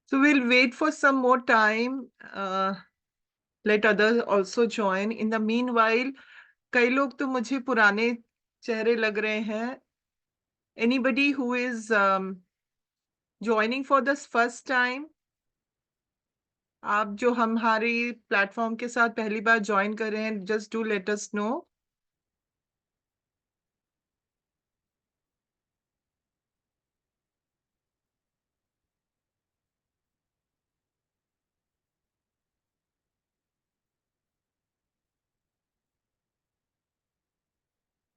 So we'll wait for some more time. Let others also join. In the meanwhile, कई लोग तो मुझे पुराने चेहरे लग रहे हैं. Anybody who is joining for this first time? आप जो हमारी प्लेटफॉर्म के साथ पहली बार ज्वाइन कर रहे हैं, just do let us know.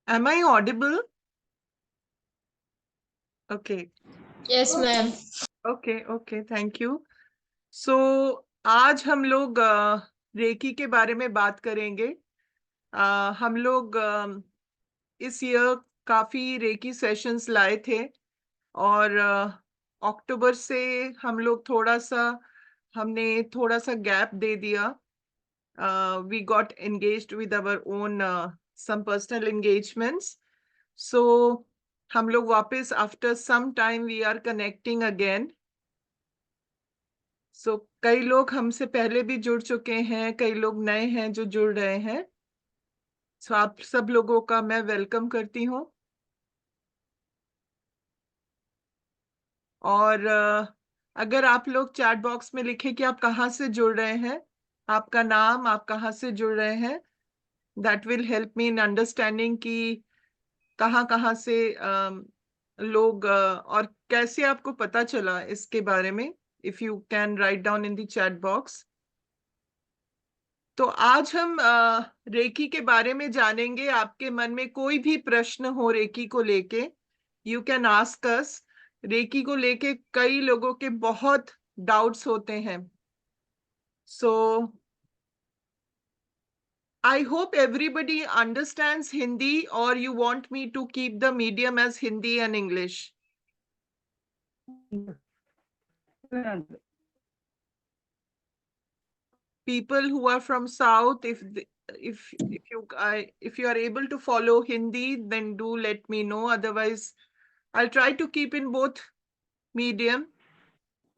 Am I audible? Okay. Yes, ma'am. Okay, thank you. So आज हम लोग रेकी के बारे में बात करेंगे. हम लोग इस ईयर काफी रेकी सेशंस लाए थे और अक्टूबर से हम लोग हमने थोड़ा सा गैप दे दिया. We got engaged with our own some personal engagements. So हम लोग वापस after some time we are connecting again. So कई लोग हमसे पहले भी जुड़ चुके हैं, कई लोग नए हैं जो जुड़ रहे हैं. So आप सब लोगों का मैं वेलकम करती हूँ. और अगर आप लोग चैट बॉक्स में लिखें कि आप कहाँ से जुड़ रहे हैं, आपका नाम, आप कहाँ से जुड़ रहे हैं, that will help me in understanding कि कहाँ कहाँ से लोग और कैसे आपको पता चला इसके बारे में. If you can write down in the chat box. तो आज हम रेकी के बारे में जानेंगे. आपके मन में कोई भी प्रश्न हो रेकी को लेके, you can ask us. Reiki को लेके कई लोगों के बहुत डाउट्स होते हैं. So I hope everybody understands Hindi, or you want me to keep the medium as Hindi and English? People who are from South, if you are able to follow Hindi, then do let me know. Otherwise, I'll try to keep in both medium.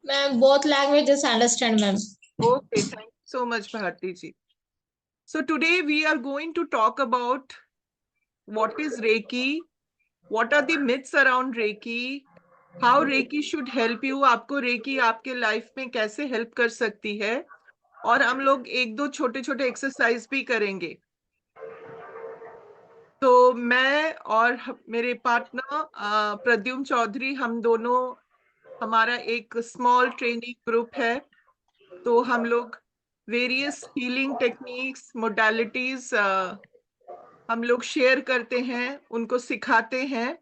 Ma'am, both languages understand, ma'am. Okay, thank you so much, Bharti ji. So today we are going to talk about what is Reiki, what are the myths around Reiki, how Reiki should help you, आपको Reiki आपके life में कैसे help कर सकती है, और हम लोग एक दो छोटे छोटे एक्सरसाइज भी करेंगे. तो मैं और मेरे पार्टनर प्रद्युम्न चौधरी, हम दोनों, हमारा एक स्मॉल ट्रेनिंग ग्रुप है. तो हम लोग वेरियस हीलिंग टेक्निक्स, मोडालिटीज हम लोग शेयर करते हैं, उनको सिखाते हैं.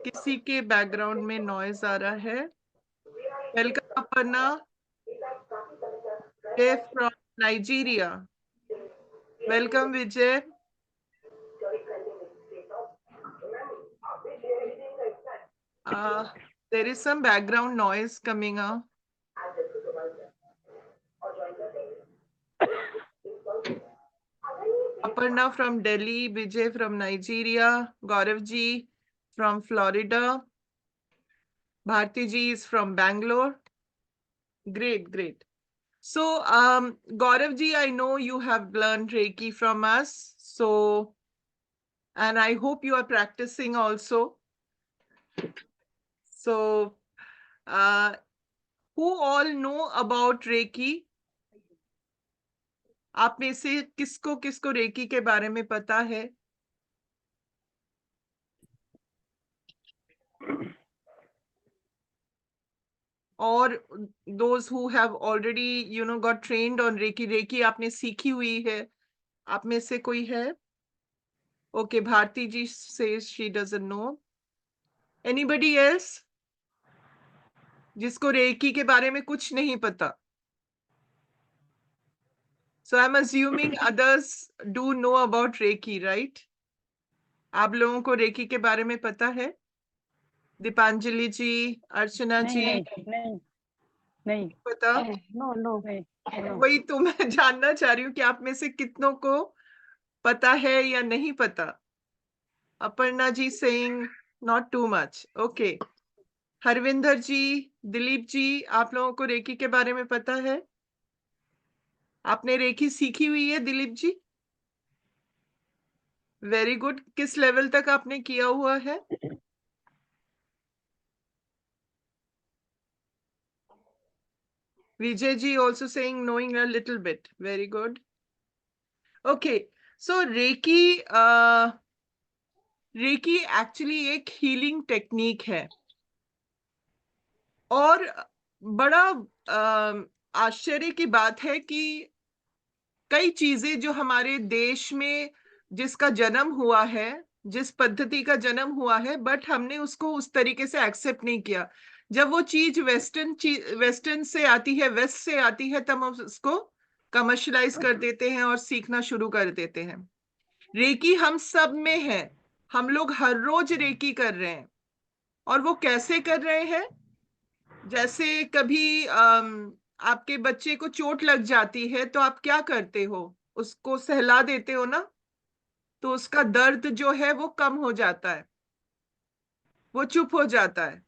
किसी के बैकग्राउंड में नॉइज आ रहा है. Welcome Aparna, Vijay from Nigeria. Welcome Vijay. There is some background noise coming up. Aparna from Delhi, Vijay from Nigeria, Gaurav ji from Florida, Bharti ji is from Bangalore. Great. So, Gaurav ji, I know you have learned Reiki from us. So, and I hope you are practicing also. So, who all know about Reiki? आप में से किसको किसको recce के बारे में पता है? और those who have already got trained on reiki आपने सीखी हुई है, आप में से कोई है? Okay, Bharti ji says she doesn't know. Anybody else जिसको रेकी के बारे में कुछ नहीं पता? So I'm assuming others do know about Reiki, right? आप लोगों को रेकी के बारे में पता है? दीपांजलि जी, अर्चना जी? नहीं पता? नो वही तो मैं जानना चाह रही हूँ कि आप में से कितनों को पता है या नहीं पता. Aparna ji saying not too much, okay. Harvinder ji, Dilip ji, आप लोगों को रेकी के बारे में पता है? आपने रेकी सीखी हुई है दिलीप जी? Very good. किस लेवल तक आपने किया हुआ है? Vijay ji also saying knowing a little bit. Very good. Okay, so reiki actually एक हीलिंग टेक्निक है और बड़ा आश्चर्य की बात है कि कई चीजें जो हमारे देश में जिसका जन्म हुआ है, जिस पद्धति का जन्म हुआ है, बट हमने उसको उस तरीके से एक्सेप्ट नहीं किया। जब वो चीज वेस्टर्न से आती है, वेस्ट से आती है, तब हम उसको कमर्शलाइज कर देते हैं और सीखना शुरू कर देते हैं। रेकी हम सब में है, हम लोग हर रोज रेकी कर रहे हैं। और वो कैसे कर रहे हैं? जैसे कभी आपके बच्चे को चोट लग जाती है तो आप क्या करते हो? उसको सहला देते हो ना, तो उसका दर्द जो है वो कम हो जाता है, वो चुप हो जाता है।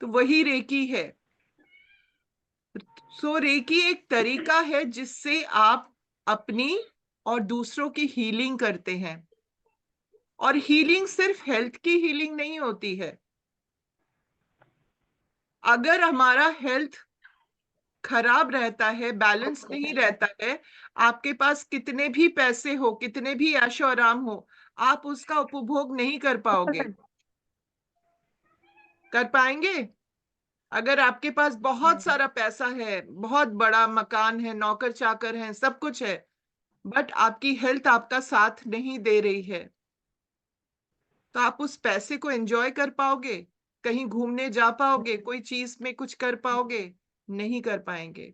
तो वही रेकी है। सो रेकी एक तरीका है जिससे आप अपनी और दूसरों की हीलिंग करते हैं। और हीलिंग सिर्फ हेल्थ की हीलिंग नहीं होती है। अगर हमारा हेल्थ खराब रहता है, बैलेंस नहीं रहता है, आपके पास कितने भी पैसे हो, कितने भी ऐशो आराम हो, आप उसका उपभोग नहीं कर पाओगे। कर पाएंगे? अगर आपके पास बहुत सारा पैसा है, बहुत बड़ा मकान है, नौकर चाकर हैं, सब कुछ है, बट आपकी हेल्थ आपका साथ नहीं दे रही है, तो आप उस पैसे को एंजॉय कर पाओगे? कहीं घूमने जा पाओगे? कोई चीज में कुछ कर पाओगे? नहीं कर पाएंगे।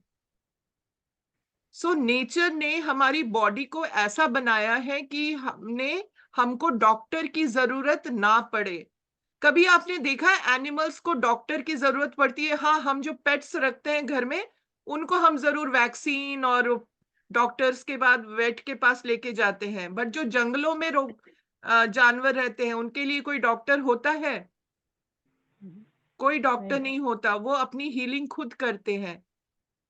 सो नेचर ने हमारी बॉडी को ऐसा बनाया है कि हमको डॉक्टर की जरूरत ना पड़े। कभी आपने देखा है एनिमल्स को डॉक्टर की जरूरत पड़ती है? हाँ, हम जो पेट्स रखते हैं घर में, उनको हम जरूर वैक्सीन और डॉक्टर्स के बाद वेट के पास लेके जाते हैं, बट जो जंगलों में जानवर रहते हैं, उनके लिए कोई डॉक्टर होता है? कोई डॉक्टर नहीं होता। वो अपनी हीलिंग खुद करते हैं।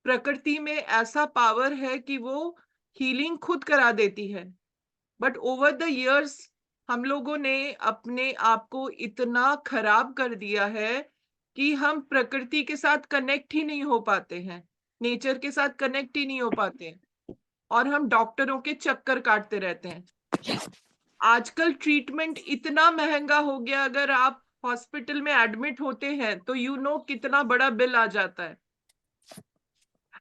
प्रकृति में ऐसा पावर है कि वो हीलिंग खुद करा देती है। बट ओवर द इयर्स हम लोगों ने अपने आप को इतना खराब कर दिया है कि हम प्रकृति के साथ कनेक्ट ही नहीं हो पाते हैं, नेचर के साथ कनेक्ट ही नहीं हो पाते हैं, और हम डॉक्टरों के चक्कर काटते रहते हैं। आजकल ट्रीटमेंट इतना महंगा हो गया, अगर आप हॉस्पिटल में एडमिट होते हैं तो कितना बड़ा बिल आ जाता है।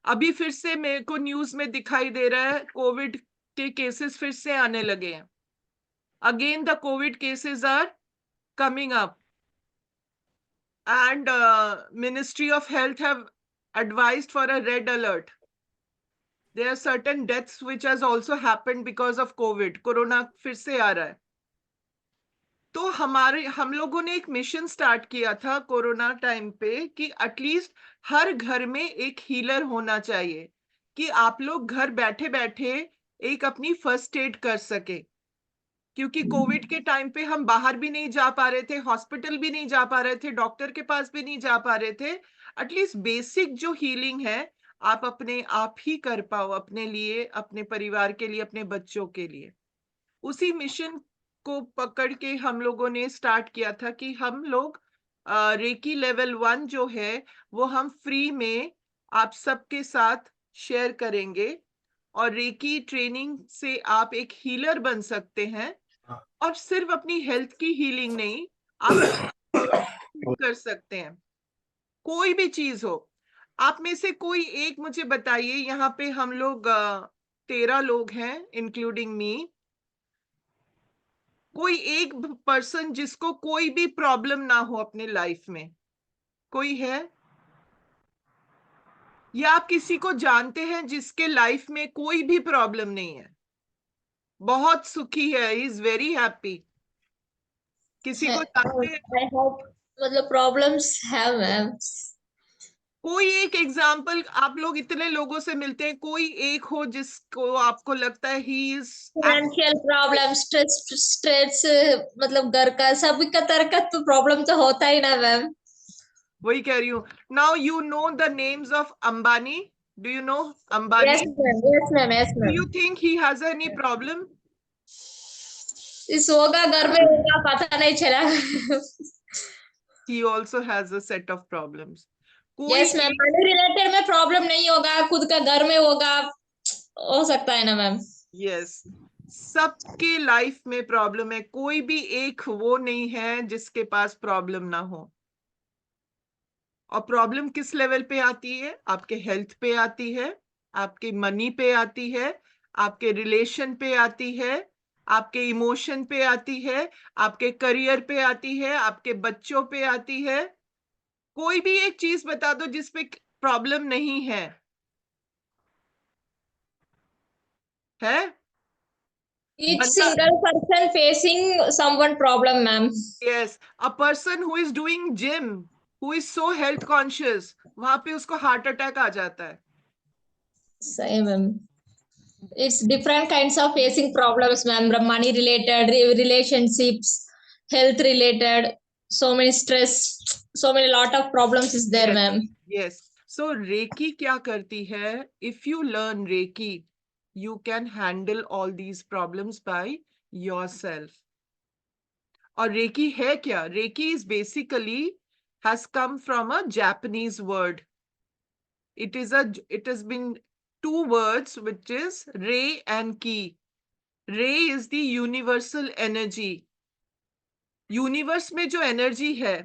अभी फिर से मेरे को न्यूज में दिखाई दे रहा है, कोविड के केसेस फिर से आने लगे हैं। Again the covid cases are coming up and Ministry of Health have advised for a red alert. There are certain deaths which has also happened because of COVID. Corona फिर से आ रहा है। तो हम लोगों ने एक मिशन स्टार्ट किया था कोरोना टाइम पे कि एटलीस्ट हर घर में एक हीलर होना चाहिए, कि आप लोग घर बैठे बैठे एक अपनी फर्स्ट एड कर सके। क्योंकि कोविड के टाइम पे हम बाहर भी नहीं जा पा रहे थे, हॉस्पिटल भी नहीं जा पा रहे थे, डॉक्टर के पास भी नहीं जा पा रहे थे। एटलीस्ट बेसिक जो हीलिंग है आप अपने आप ही कर पाओ, अपने लिए, अपने परिवार के लिए, अपने बच्चों के लिए। उसी मिशन को पकड़ के हम लोगों ने स्टार्ट किया था कि हम लोग रेकी लेवल 1 जो है वो हम फ्री में आप सबके साथ शेयर करेंगे। और रेकी ट्रेनिंग से आप एक हीलर बन सकते हैं, और सिर्फ अपनी हेल्थ की हीलिंग नहीं, आप कर सकते हैं। कोई भी चीज हो। आप में से कोई एक मुझे बताइए, यहाँ पे हम लोग 13 लोग हैं इंक्लूडिंग मी। कोई एक पर्सन जिसको कोई भी प्रॉब्लम ना हो अपने लाइफ में, कोई है? या आप किसी को जानते हैं जिसके लाइफ में कोई भी प्रॉब्लम नहीं है, बहुत सुखी है, इज वेरी हैप्पी? किसी को जानते हैं? I hope मतलब प्रॉब्लम्स है मैम। कोई एक एग्जाम्पल, आप लोग इतने लोगों से मिलते हैं, कोई एक हो जिसको आपको लगता है he is. Financial problem, stress stress, मतलब घर का सभी का तरह का तो प्रॉब्लम तो होता ही ना मैम। वही कह रही हूँ। Now you know the names of Ambani, do you know Ambani? Yes ma'am, yes ma'am, yes do ma'am. You think he has any problem? इस होगा घर में होगा पता नहीं चला। He also has a set of problems. कोई यस मैम, एक, मनी रिलेटेड में प्रॉब्लम नहीं होगा, खुद का घर में होगा, हो सकता है ना मैम। यस, सबके लाइफ में प्रॉब्लम है, कोई भी एक वो नहीं है जिसके पास प्रॉब्लम ना हो। और प्रॉब्लम किस लेवल पे आती है? आपके हेल्थ पे आती है, आपके मनी पे आती है, आपके रिलेशन पे आती है, आपके इमोशन पे आती है, आपके करियर पे आती है, आपके बच्चों पे आती है। कोई भी एक चीज बता दो जिसपे प्रॉब्लम नहीं है। है? Each बंदा, single person facing someone problem ma'am. Yes, a person who is doing gym, who is so health conscious, वहां पे उसको हार्ट अटैक आ जाता है। सही ma'am. It's different kinds of facing problems ma'am, money related, relationships, health related, so many stress, so many lot of problems is there yes, ma'am. Yes. So reiki क्या करती है? If you learn reiki, you can handle all these problems by yourself. और reiki है क्या? Reiki is basically has come from a Japanese word. It has been two words, which is ray and ki. ray is the universal energy. Universe में जो energy है,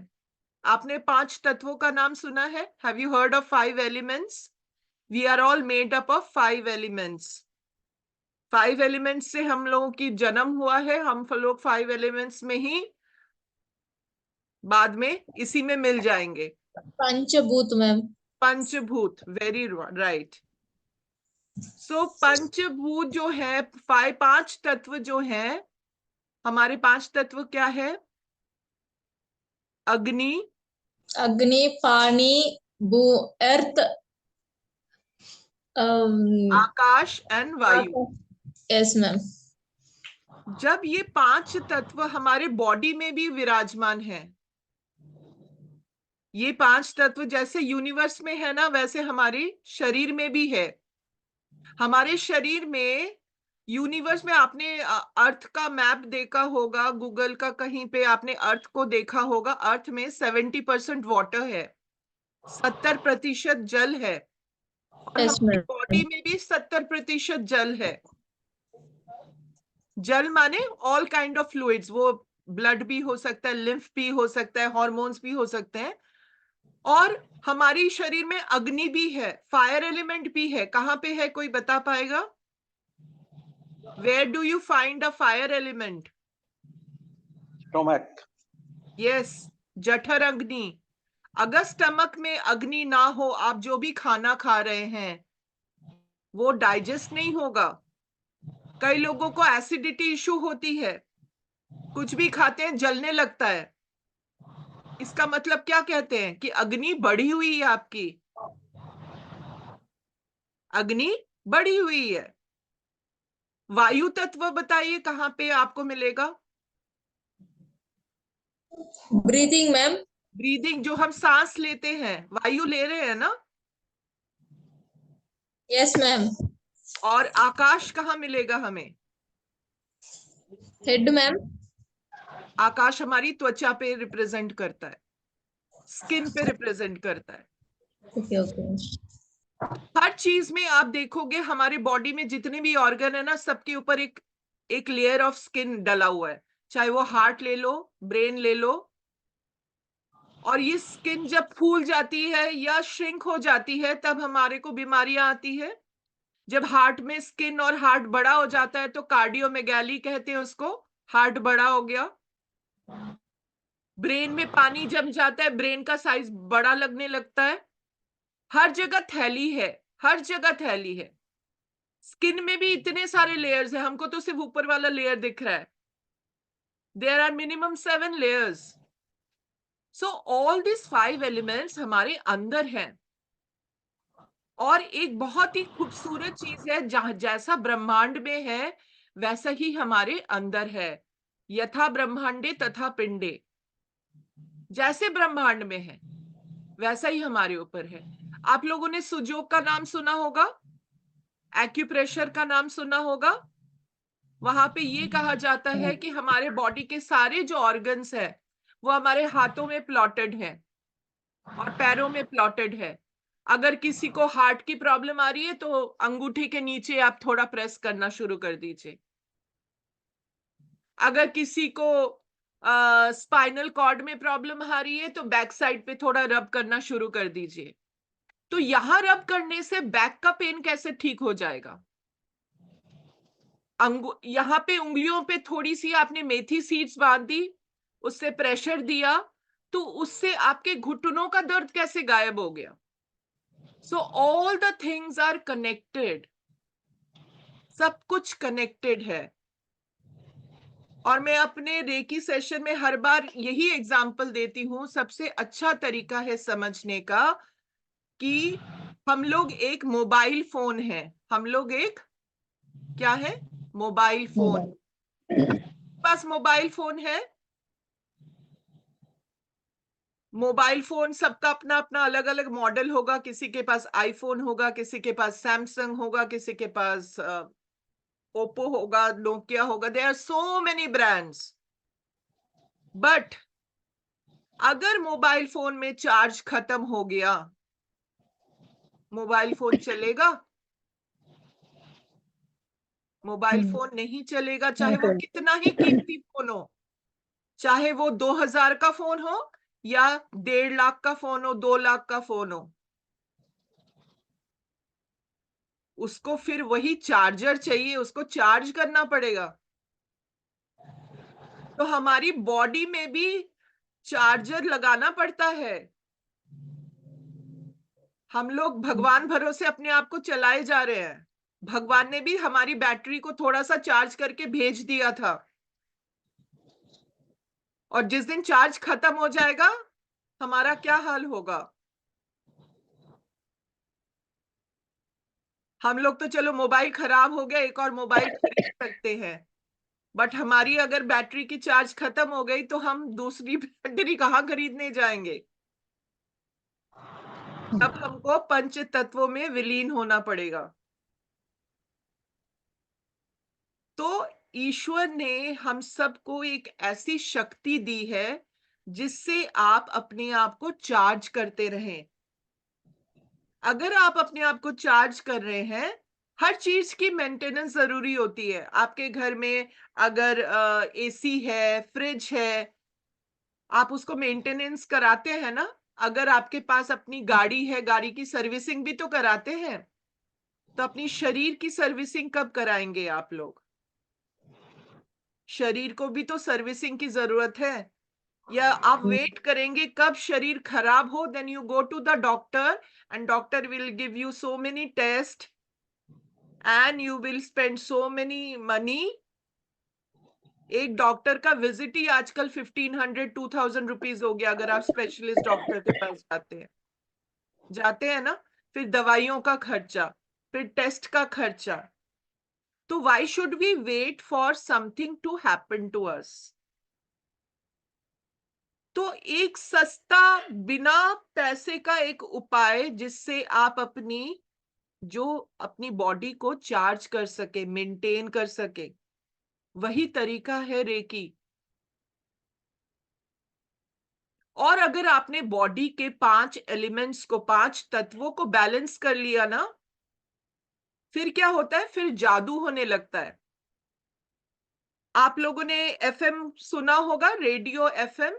आपने 5 तत्वों का नाम सुना है? Have you heard of 5 elements? We are all made up of 5 elements. 5 elements से हम लोगों की जन्म हुआ है, हम लोग 5 एलिमेंट्स में ही बाद में इसी में मिल जाएंगे। पंचभूत मैम। पंचभूत, वेरी राइट। सो पंचभूत जो है, 5 तत्व जो है, हमारे 5 तत्व क्या है? अग्नि, अग्नि, पानी, भू, अर्थ, आकाश एंड वायु। Yes ma'am. जब ये 5 तत्व हमारे बॉडी में भी विराजमान है, ये 5 तत्व जैसे यूनिवर्स में है ना, वैसे हमारे शरीर में भी है। हमारे शरीर में, यूनिवर्स में, आपने अर्थ का मैप देखा होगा, गूगल का कहीं पे आपने अर्थ को देखा होगा। अर्थ में 70% वाटर है, 70% जल है, और यस हमारी मैम। बॉडी में भी 70% जल है। जल माने ऑल काइंड ऑफ फ्लूइड्स, वो ब्लड भी हो सकता है, लिम्फ भी हो सकता है, हॉर्मोन्स भी हो सकते हैं। और हमारी शरीर में अग्नि भी है, फायर एलिमेंट भी है। कहां पे है, कोई बता पाएगा? Where do you find a fire element? Stomach. Yes, जठर अग्नि। अगर स्टमक में अग्नि ना हो, आप जो भी खाना खा रहे हैं वो डाइजेस्ट नहीं होगा। कई लोगों को एसिडिटी इश्यू होती है, कुछ भी खाते हैं जलने लगता है। इसका मतलब क्या कहते हैं? कि अग्नि बढ़ी हुई है आपकी, अग्नि बढ़ी हुई है। वायु तत्व बताइए कहां पे आपको मिलेगा? Breathing ma'am. ब्रीदिंग, जो हम सांस लेते हैं, वायु ले रहे हैं ना। Yes ma'am. और आकाश कहाँ मिलेगा हमें? Head ma'am. आकाश हमारी त्वचा पे रिप्रेजेंट करता है, स्किन पे रिप्रेजेंट करता है। Okay okay. हर चीज में आप देखोगे, हमारे बॉडी में जितने भी ऑर्गन है ना, सबके ऊपर एक एक लेयर ऑफ स्किन डला हुआ है। चाहे वो हार्ट ले लो, ब्रेन ले लो। और ये स्किन जब फूल जाती है या श्रिंक हो जाती है, तब हमारे को बीमारियां आती है। जब हार्ट में स्किन और हार्ट बड़ा हो जाता है तो कार्डियोमेगाली कहते हैं उसको, हार्ट बड़ा हो गया। ब्रेन में पानी जम जाता है, ब्रेन का साइज बड़ा लगने लगता है। हर जगह थैली है, हर जगह थैली है। स्किन में भी इतने सारे लेयर्स हैं, हमको तो सिर्फ ऊपर वाला लेयर दिख रहा है। There are minimum 7 layers. So all this 5 elements हमारे अंदर हैं। और एक बहुत ही खूबसूरत चीज है, जहां जैसा ब्रह्मांड में है वैसा ही हमारे अंदर है। यथा ब्रह्मांडे तथा पिंडे, जैसे ब्रह्मांड में है वैसा ही हमारे ऊपर है। आप लोगों ने सुजोग का नाम सुना होगा, एक्यूप्रेशर का नाम सुना होगा। वहां पे ये कहा जाता है कि हमारे बॉडी के सारे जो ऑर्गन्स है वो हमारे हाथों में प्लॉटेड है और पैरों में प्लॉटेड है। अगर किसी को हार्ट की प्रॉब्लम आ रही है तो अंगूठे के नीचे आप थोड़ा प्रेस करना शुरू कर दीजिए। अगर किसी को स्पाइनल कॉर्ड में प्रॉब्लम आ रही है तो बैक साइड पे थोड़ा रब करना शुरू कर दीजिए। तो यहां रब करने से बैक का पेन कैसे ठीक हो जाएगा? यहां पे उंगलियों पे थोड़ी सी आपने मेथी सीड्स बांध दी, उससे प्रेशर दिया, तो उससे आपके घुटनों का दर्द कैसे गायब हो गया? So all the things are connected, सब कुछ कनेक्टेड है। और मैं अपने रेकी सेशन में हर बार यही एग्जाम्पल देती हूं, सबसे अच्छा तरीका है समझने का कि हम लोग एक मोबाइल फोन है। हम लोग एक क्या है? Mobile phone. पास मोबाइल फोन है। मोबाइल फोन सबका अपना अपना अलग अलग मॉडल होगा। किसी के पास आईफोन होगा, किसी के पास सैमसंग होगा, किसी के पास ओप्पो होगा, नोकिया होगा। There are so many brands. But अगर मोबाइल फोन में चार्ज खत्म हो गया, मोबाइल फोन चलेगा? मोबाइल फोन नहीं चलेगा, चाहे वो कितना ही कीमती फोन हो, चाहे वो 2000 का फोन हो या 1.5 लाख का फोन हो, 2 लाख का फोन हो। उसको फिर वही चार्जर चाहिए, उसको चार्ज करना पड़ेगा। तो हमारी बॉडी में भी चार्जर लगाना पड़ता है। हम लोग भगवान भरोसे अपने आप को चलाए जा रहे हैं। भगवान ने भी हमारी बैटरी को थोड़ा सा चार्ज करके भेज दिया था, और जिस दिन चार्ज खत्म हो जाएगा हमारा क्या हाल होगा? हम लोग तो चलो मोबाइल खराब हो गया, एक और मोबाइल खरीद सकते हैं, बट हमारी अगर बैटरी की चार्ज खत्म हो गई तो हम दूसरी बैटरी कहाँ खरीदने जाएंगे? तब हमको पंच तत्वों में विलीन होना पड़ेगा। तो ईश्वर ने हम सबको एक ऐसी शक्ति दी है जिससे आप अपने आप को चार्ज करते रहें। अगर आप अपने आप को चार्ज कर रहे हैं, हर चीज की मेंटेनेंस जरूरी होती है। आपके घर में अगर एसी है, फ्रिज है, आप उसको मेंटेनेंस कराते हैं ना? अगर आपके पास अपनी गाड़ी है, गाड़ी की सर्विसिंग भी तो कराते हैं। तो अपनी शरीर की सर्विसिंग कब कराएंगे आप लोग? शरीर को भी तो सर्विसिंग की जरूरत है। या आप वेट करेंगे कब शरीर खराब हो, then you go to the doctor and doctor will give you so many test and you will spend so many money. एक डॉक्टर का विजिट ही आजकल 1500-2000 रुपीज हो गया, अगर आप स्पेशलिस्ट डॉक्टर के पास जाते हैं ना। फिर दवाइयों का खर्चा, फिर टेस्ट का खर्चा। तो why should we wait for something to happen to us? तो एक सस्ता बिना पैसे का एक उपाय जिससे आप अपनी बॉडी को चार्ज कर सके, मेंटेन कर सके, वही तरीका है रेकी। और अगर आपने बॉडी के 5 एलिमेंट्स को, 5 तत्वों को बैलेंस कर लिया ना, फिर क्या होता है? फिर जादू होने लगता है। आप लोगों ने एफएम सुना होगा, रेडियो एफएम,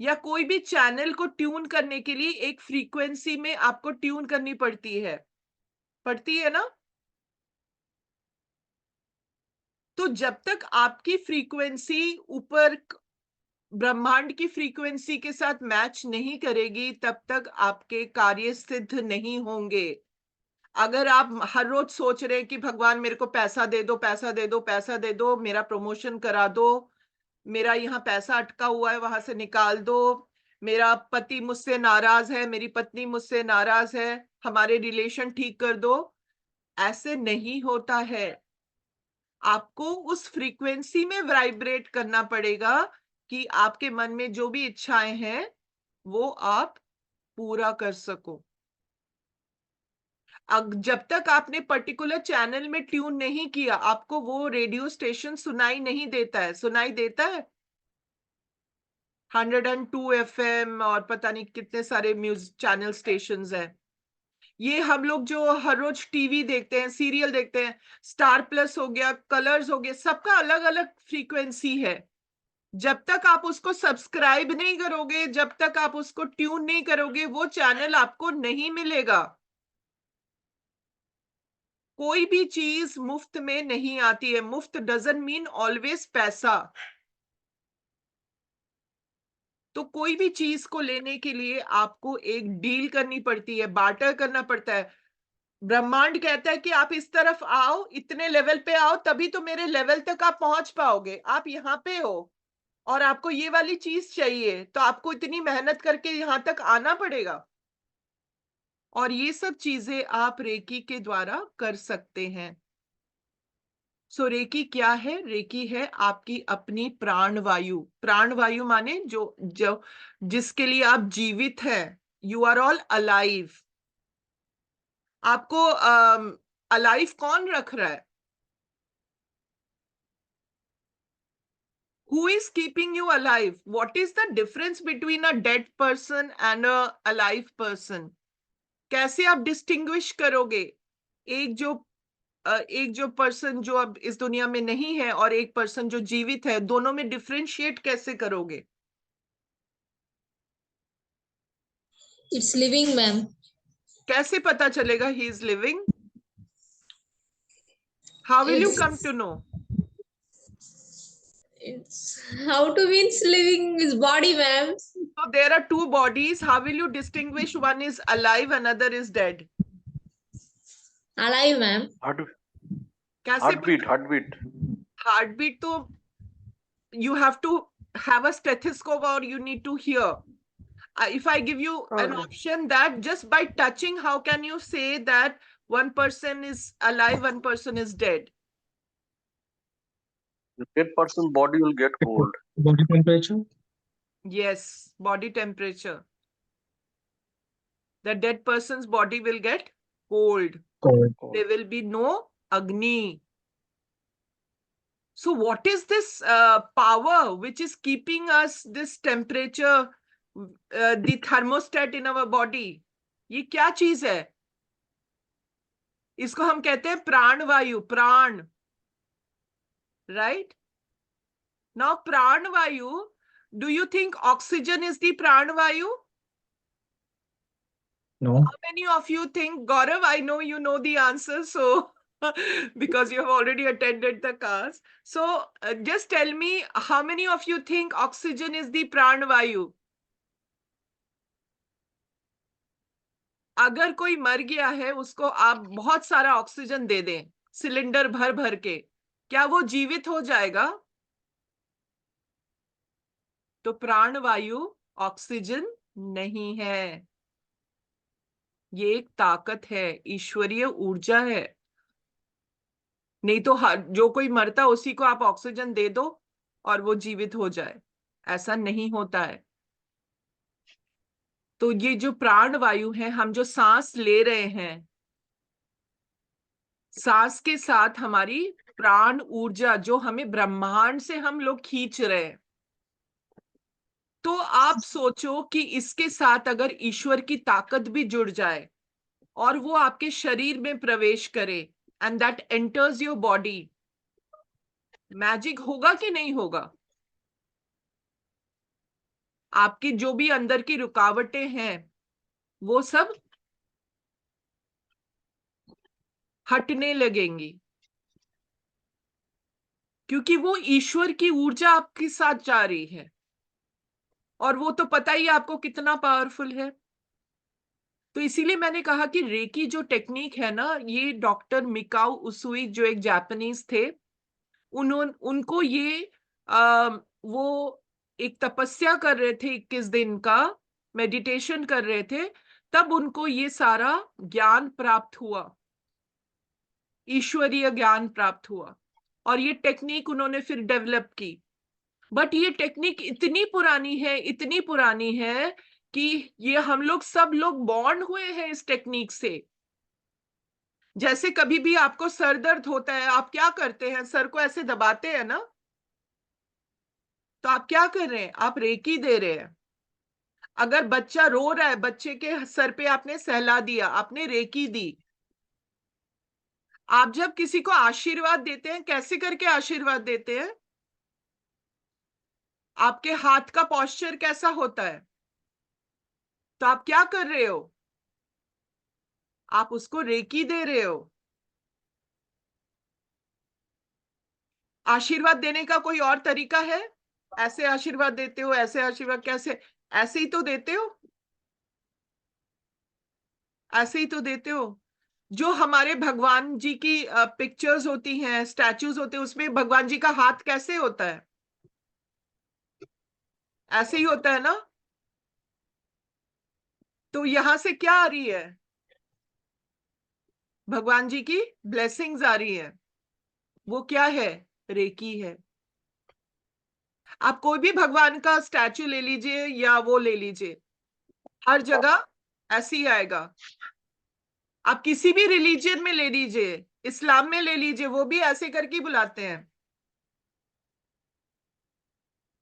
या कोई भी चैनल को ट्यून करने के लिए एक फ्रीक्वेंसी में आपको ट्यून करनी पड़ती है ना? तो जब तक आपकी फ्रीक्वेंसी ऊपर ब्रह्मांड की फ्रीक्वेंसी के साथ मैच नहीं करेगी, तब तक आपके कार्य सिद्ध नहीं होंगे। अगर आप हर रोज सोच रहे हैं कि भगवान मेरे को पैसा दे दो, पैसा दे दो, पैसा दे दो, मेरा प्रमोशन करा दो, मेरा यहाँ पैसा अटका हुआ है वहां से निकाल दो, मेरा पति मुझसे नाराज है, मेरी पत्नी मुझसे नाराज है, हमारे रिलेशन ठीक कर दो, ऐसे नहीं होता है। आपको उस फ्रीक्वेंसी में वाइब्रेट करना पड़ेगा कि आपके मन में जो भी इच्छाएं हैं वो आप पूरा कर सको। जब तक आपने पर्टिकुलर चैनल में ट्यून नहीं किया, आपको वो रेडियो स्टेशन सुनाई नहीं देता है। सुनाई देता है 102 एफएम और पता नहीं कितने सारे म्यूजिक चैनल स्टेशंस हैं। ये हम लोग जो हर रोज टीवी देखते हैं, सीरियल देखते हैं, स्टार प्लस हो गया, कलर्स हो गया, सबका अलग अलग फ्रीक्वेंसी है। जब तक आप उसको सब्सक्राइब नहीं करोगे, जब तक आप उसको ट्यून नहीं करोगे, वो चैनल आपको नहीं मिलेगा। कोई भी चीज मुफ्त में नहीं आती है। मुफ्त डजंट मीन ऑलवेज पैसा। तो कोई भी चीज को लेने के लिए आपको एक डील करनी पड़ती है, बार्टर करना पड़ता है। ब्रह्मांड कहता है कि आप इस तरफ आओ, इतने लेवल पे आओ, तभी तो मेरे लेवल तक आप पहुंच पाओगे। आप यहाँ पे हो और आपको ये वाली चीज चाहिए, तो आपको इतनी मेहनत करके यहां तक आना पड़ेगा। और ये सब चीजें आप रेकी के द्वारा कर सकते हैं। सो रेकी क्या है? रेकी है आपकी अपनी प्राण वायु। प्राण वायु माने जो जो जिसके लिए आप जीवित हैं। You are all alive. आपको अलाइव कौन रख रहा है? Who is keeping you alive? What is the difference between a dead person and a alive person? कैसे आप डिस्टिंग्विश करोगे एक जो पर्सन जो अब इस दुनिया में नहीं है और एक पर्सन जो जीवित है, दोनों में डिफरेंशिएट कैसे करोगे? It's living, ma'am. कैसे पता चलेगा he is living? How will you come to know? It's how to means living his body, ma'am. So there are two bodies. How will you distinguish one is alive, another is dead? Alive, ma'am. कैसे? Heartbeat. Heartbeat तो you have to have a stethoscope or you need to hear. If I give you an option that just by touching, how can you say that one person is alive, one person is dead? The dead person's body will get cold. Body temperature? Yes, body temperature. The dead person's body will get cold. Cold. There will be no Agni. So what is this power which is keeping us this temperature, the thermostat in our body? ये क्या चीज है? इसको हम कहते हैं प्राण वायु, प्राण. Right? Now प्राण वायु, do you think oxygen is the प्राण वायु? No. How many of you think, Gaurav, I know you know the answer, so because you have already attended the class. So just tell me, how many of you think oxygen is the प्राण वायु? अगर कोई मर गया है, उसको आप बहुत सारा ऑक्सीजन दे दें, सिलेंडर भर भर के, क्या वो जीवित हो जाएगा? तो प्राण वायु ऑक्सीजन नहीं है। ये एक ताकत है, ईश्वरीय ऊर्जा है। नहीं तो जो कोई मरता उसी को आप ऑक्सीजन दे दो और वो जीवित हो जाए, ऐसा नहीं होता है। तो ये जो प्राण वायु है, हम जो सांस ले रहे हैं, सांस के साथ हमारी प्राण ऊर्जा जो हमें ब्रह्मांड से हम लोग खींच रहे हैं। तो आप सोचो कि इसके साथ अगर ईश्वर की ताकत भी जुड़ जाए और वो आपके शरीर में प्रवेश करे, and that enters your body, magic होगा कि नहीं होगा? आपकी जो भी अंदर की रुकावटें हैं वो सब हटने लगेंगी, क्योंकि वो ईश्वर की ऊर्जा आपके साथ जा रही है। और वो तो पता ही आपको कितना पावरफुल है। तो इसीलिए मैंने कहा कि रेकी जो टेक्निक है ना, ये डॉक्टर मिकाओ उसुई जो एक जापानीज थे, उनको ये वो एक तपस्या कर रहे थे, 21 दिन का मेडिटेशन कर रहे थे, तब उनको ये सारा ज्ञान प्राप्त हुआ, ईश्वरीय ज्ञान प्राप्त हुआ, और ये टेक्निक उन्होंने फिर डेवलप की। बट ये टेक्निक इतनी पुरानी है, इतनी पुरानी है कि ये हम लोग सब लोग बॉर्न हुए हैं इस टेक्निक से। जैसे कभी भी आपको सर दर्द होता है, आप क्या करते हैं? सर को ऐसे दबाते हैं ना, तो आप क्या कर रहे हैं? आप रेकी दे रहे हैं। अगर बच्चा रो रहा है, बच्चे के सर पे आपने सहला दिया, आपने रेकी दी। आप जब किसी को आशीर्वाद देते हैं, कैसे करके आशीर्वाद देते हैं? आपके हाथ का पोस्चर कैसा होता है? तो आप क्या कर रहे हो? आप उसको रेकी दे रहे हो। आशीर्वाद देने का कोई और तरीका है? ऐसे आशीर्वाद देते हो, ऐसे आशीर्वाद कैसे? ऐसे ही तो देते हो, ऐसे ही तो देते हो। जो हमारे भगवान जी की पिक्चर्स होती हैं, स्टैचूज होते हैं, उसमें भगवान जी का हाथ कैसे होता है? ऐसे ही होता है ना। तो यहां से क्या आ रही है? भगवान जी की ब्लेसिंग्स आ रही है। वो क्या है? रेकी है। आप कोई भी भगवान का स्टैचू ले लीजिए या वो ले लीजिए, हर जगह ऐसे ही आएगा। आप किसी भी रिलीजन में ले लीजिए, इस्लाम में ले लीजिए, वो भी ऐसे करके बुलाते हैं।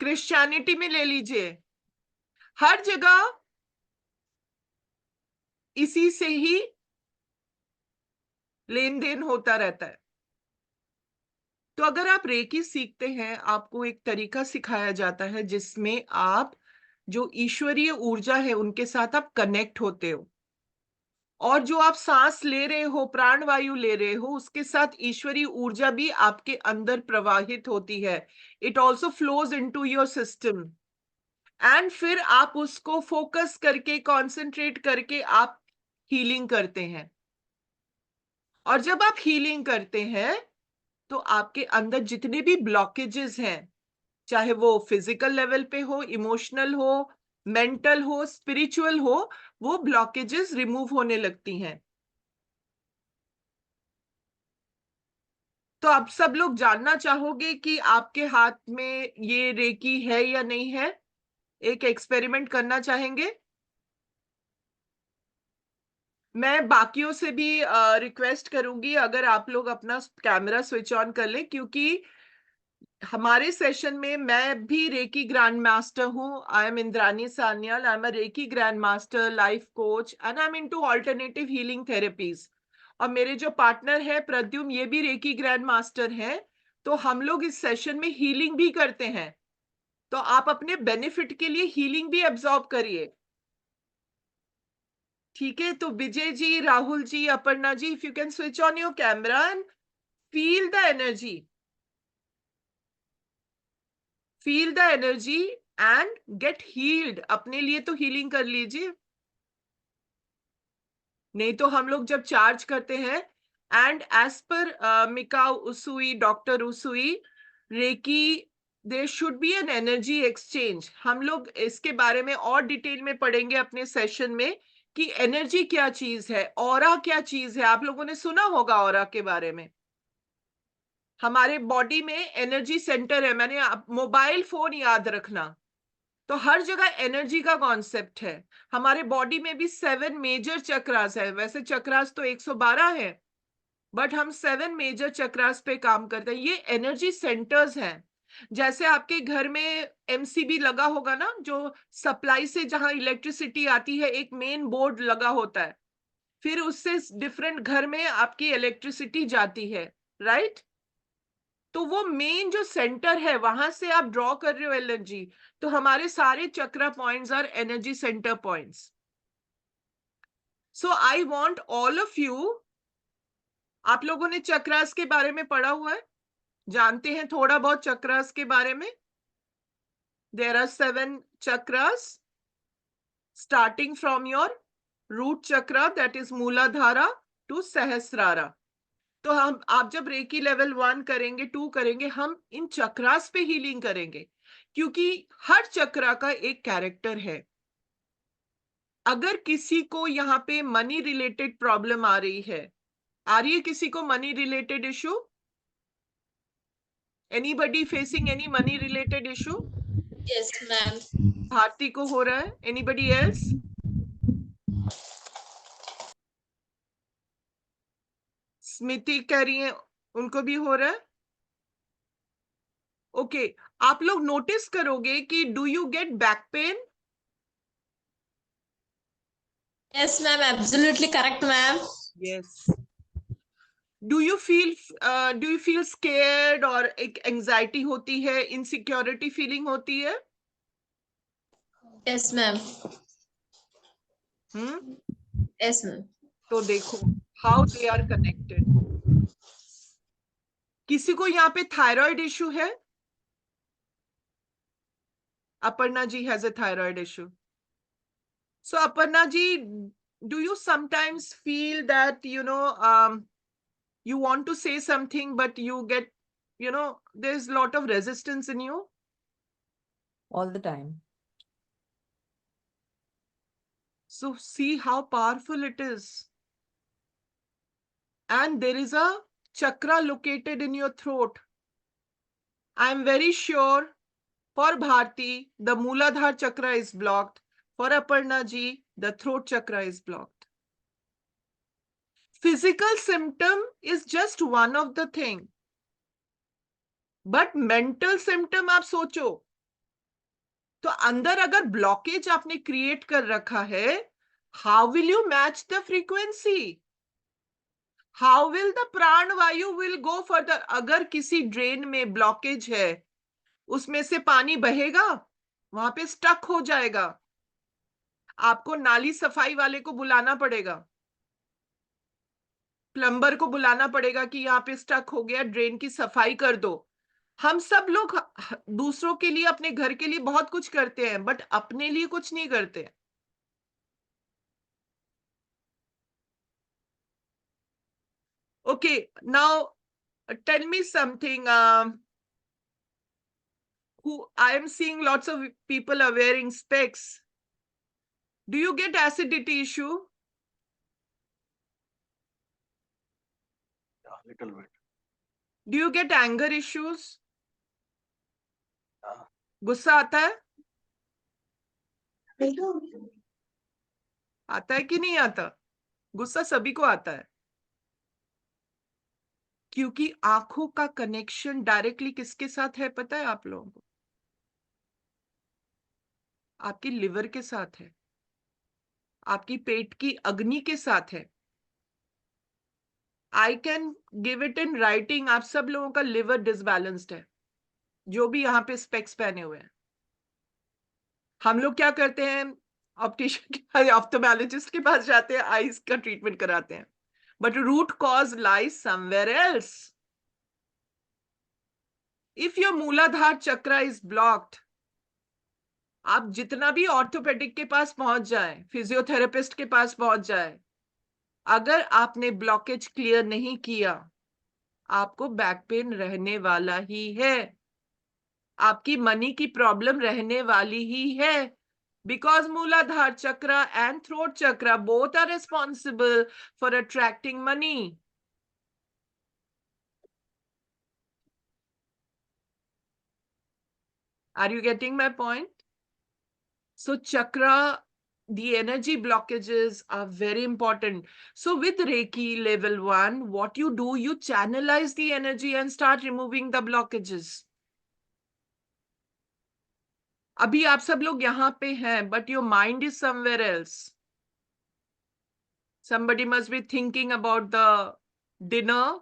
क्रिश्चियनिटी में ले लीजिए, हर जगह इसी से ही लेन देन होता रहता है। तो अगर आप रेकी सीखते हैं, आपको एक तरीका सिखाया जाता है जिसमें आप जो ईश्वरीय ऊर्जा है उनके साथ आप कनेक्ट होते हो, और जो आप सांस ले रहे हो, प्राण वायु ले रहे हो, उसके साथ ईश्वरीय ऊर्जा भी आपके अंदर प्रवाहित होती है। It also flows into your system, and फिर आप उसको फोकस करके, कंसंट्रेट करके आप हीलिंग करते हैं। और जब आप हीलिंग करते हैं तो आपके अंदर जितने भी ब्लॉकेजेस हैं, चाहे वो फिजिकल लेवल पे हो, इमोशनल हो, मेंटल हो, स्पिरिचुअल हो, वो ब्लॉकेजेस रिमूव होने लगती हैं। तो आप सब लोग जानना चाहोगे कि आपके हाथ में ये रेकी है या नहीं है? एक एक्सपेरिमेंट करना चाहेंगे? मैं बाकियों से भी रिक्वेस्ट करूंगी, अगर आप लोग अपना कैमरा स्विच ऑन कर लें, क्योंकि हमारे सेशन में मैं भी रेकी ग्रैंड मास्टर हूँ। I am Indrani Sanyal, I am a reiki grand master, life coach, and I am into alternative healing therapies. और मेरे जो पार्टनर है प्रद्युम, ये भी रेकी ग्रैंड मास्टर है। तो हम लोग इस सेशन में हीलिंग भी करते हैं। तो आप अपने बेनिफिट के लिए हीलिंग भी एब्जॉर्ब करिए, ठीक है? तो Vijay ji, Rahul ji, Aparna ji, if you can switch on your camera and feel the energy, feel the energy and get healed. अपने लिए तो हीलिंग कर लीजिए, नहीं तो हम लोग जब चार्ज करते हैं, and as per Mikao Usui, doctor Usui, reiki, there should be an energy exchange. हम लोग इसके बारे में और डिटेल में पढ़ेंगे अपने सेशन में कि एनर्जी क्या चीज है, ऑरा क्या चीज है। आप लोगों ने सुना होगा ऑरा के बारे में। हमारे बॉडी में एनर्जी सेंटर है, मैंने मोबाइल फोन याद रखना, तो हर जगह एनर्जी का कॉन्सेप्ट है। हमारे बॉडी में भी 7 मेजर चक्रास है। वैसे चक्रास तो 112 है, बट हम 7 मेजर चक्रास पे काम करते हैं। ये एनर्जी सेंटर्स हैं। जैसे आपके घर में एमसीबी लगा होगा ना, जो सप्लाई से जहां इलेक्ट्रिसिटी आती है, एक मेन बोर्ड लगा होता है, फिर उससे डिफरेंट घर में आपकी इलेक्ट्रिसिटी जाती है, राइट? तो वो मेन जो सेंटर है, वहां से आप ड्रॉ कर रहे हो एनर्जी। तो हमारे सारे chakra points are energy center points. So I want all of you, आप लोगों ने चक्रास के बारे में पढ़ा हुआ है, जानते हैं थोड़ा बहुत चक्रास के बारे में? There are 7 chakras starting from your root chakra, that is Muladhara, to Sahasrara. तो हम, आप जब रेकी लेवल 1 करेंगे, 2 करेंगे, हम इन चक्रास पे हीलिंग करेंगे, क्योंकि हर चक्रा का एक कैरेक्टर है। अगर किसी को यहाँ पे मनी रिलेटेड प्रॉब्लम आ रही है किसी को money related issue? Anybody facing any money related issue? Yes, ma'am. Bharti को हो रहा है? Anybody else? स्मिति कह रही है उनको भी हो रहा है। ओके, आप लोग नोटिस करोगे कि do you get back pain? Yes, ma'am. Absolutely correct, ma'am. Yes. Do you feel scared, और एक एंजाइटी होती है, इनसिक्योरिटी फीलिंग होती है? Yes, ma'am. Yes, ma'am. तो देखो हाउ दे आर कनेक्टेड। किसी को यहाँ पे थायराइड इशू है? Aparna ji has a thyroid issue. So Aparna ji, do you sometimes feel that you want to say something but you get, there's a lot of resistance in you? All the time. So see how powerful it is. And there is a chakra located in your throat. I'm very sure for Bharti, the Mooladhara chakra is blocked. For Aparna ji, the throat chakra is blocked. Physical symptom is just one of the thing. But mental symptom आप सोचो, तो अंदर अगर blockage आपने create कर रखा है, how will you match the frequency? How will the प्राण वायु विल गो फर्दर? अगर किसी ड्रेन में ब्लॉकेज है, उसमें से पानी बहेगा, वहां पे स्टक हो जाएगा, आपको नाली सफाई वाले को बुलाना पड़ेगा, प्लम्बर को बुलाना पड़ेगा कि यहाँ पे स्टक हो गया, ड्रेन की सफाई कर दो। हम सब लोग दूसरों के लिए, अपने घर के लिए बहुत कुछ करते हैं, बट अपने लिए कुछ नहीं करते। Okay, now tell me something. Who I am seeing lots of people are wearing specs. Do you get acidity issue? Yeah, little bit. Do you get anger issues? Yeah. गुस्सा आता है? आता है कि नहीं आता? गुस्सा सभी को आता है, क्योंकि आंखों का कनेक्शन डायरेक्टली किसके साथ है पता है आप लोगों को? आपकी लिवर के साथ है, आपकी पेट की अग्नि के साथ है। I can give it in writing, आप सब लोगों का लिवर डिसबैलेंस्ड है, जो भी यहाँ पे स्पेक्स पहने हुए हैं। हम लोग क्या करते हैं, ऑप्टिशियन ऑप्थोमेट्रिस्ट के पास जाते हैं, आईज का ट्रीटमेंट कराते हैं, but root cause lies somewhere else. If your Muladhara chakra is blocked, आप जितना भी ऑर्थोपेडिक के पास पहुंच जाए, फिजियोथेरेपिस्ट के पास पहुंच जाए, अगर आपने ब्लॉकेज क्लियर नहीं किया, आपको बैक पेन रहने वाला ही है, आपकी मनी की प्रॉब्लम रहने वाली ही है, because Mooladhara chakra and throat chakra both are responsible for attracting money. Are you getting my point? So chakra, the energy blockages are very important. So with Reiki level 1, what you do, you channelize the energy and start removing the blockages. अभी आप सब लोग यहाँ पे हैं, but your mind is somewhere else. Somebody must be thinking about the dinner,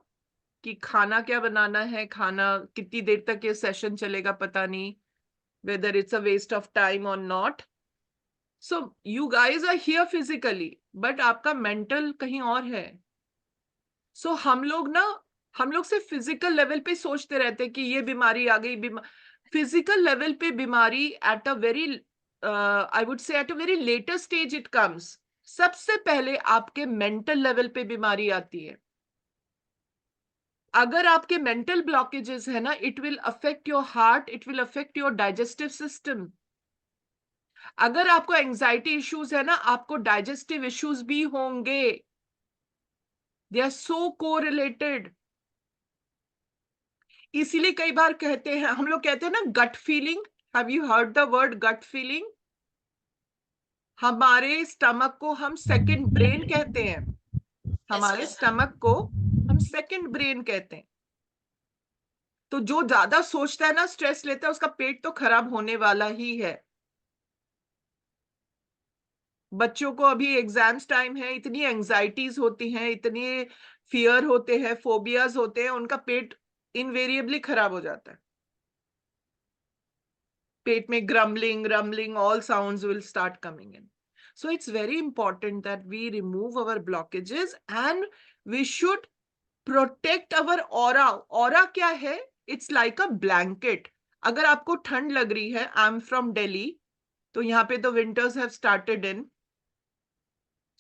कि खाना क्या बनाना है, खाना कितनी देर तक ये सेशन चलेगा पता नहीं, whether it's a waste of time or not. So you guys are here physically, but आपका mental कहीं और है. So हम लोग सिर्फ फिजिकल लेवल पे सोचते रहते हैं कि ये बीमारी आ गई, फिजिकल लेवल पे बीमारी at a very, I would say at a very later stage it comes. सबसे पहले आपके मेंटल लेवल पे बीमारी आती है. अगर आपके मेंटल ब्लॉकेजेस है ना, it will affect your heart, it will affect your digestive system. अगर आपको एंजाइटी इश्यूज है ना, आपको डाइजेस्टिव इश्यूज भी होंगे. They are so correlated. इसीलिए कई बार कहते हैं, हम लोग कहते हैं ना gut feeling. Have you heard the word gut feeling? हमारे स्टमक को हम सेकंड ब्रेन कहते हैं. हमारे स्टमक को हम सेकंड ब्रेन कहते हैं. तो जो ज्यादा सोचता है ना, स्ट्रेस लेता है, उसका पेट तो खराब होने वाला ही है. बच्चों को अभी एग्जाम्स टाइम है, इतनी एंजाइटीज होती हैं, इतने फियर होते हैं, फोबियाज होते हैं, उनका पेट इनवेरिएबली खराब हो जाता है. पेट में grumbling, rumbling, all sounds will start coming in. So it's very important that we remove our blockages and we should protect our aura. Aura क्या है? It's like a blanket. अगर आपको ठंड लग रही है, I'm from Delhi, तो यहाँ पे तो winters have started in.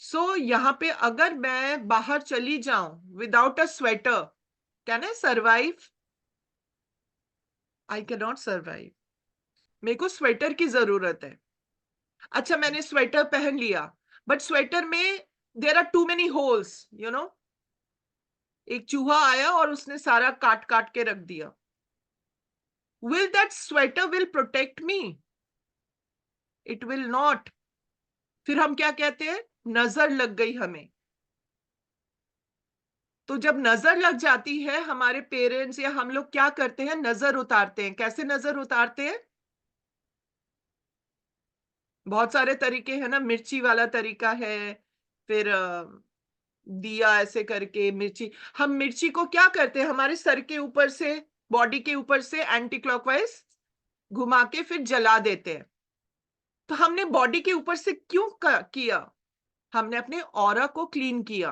So यहाँ पे अगर मैं बाहर चली जाऊं without a sweater, can I survive? I cannot survive. मेरे को स्वेटर की जरूरत है. अच्छा, मैंने स्वेटर पहन लिया, बट स्वेटर में there are too many holes, you know. एक चूहा आया और उसने सारा काट काट के रख दिया. Will that sweater will protect me? It will not. फिर हम क्या कहते हैं? नजर लग गई हमें. तो जब नजर लग जाती है, हमारे पेरेंट्स या हम लोग क्या करते हैं? नजर उतारते हैं. कैसे नजर उतारते हैं? बहुत सारे तरीके हैं ना. मिर्ची वाला तरीका है, फिर दिया ऐसे करके मिर्ची. हम मिर्ची को क्या करते हैं? हमारे सर के ऊपर से, बॉडी के ऊपर से एंटी क्लॉकवाइज घुमा के फिर जला देते हैं. तो हमने बॉडी के ऊपर से क्यों किया? हमने अपने ऑरा को क्लीन किया.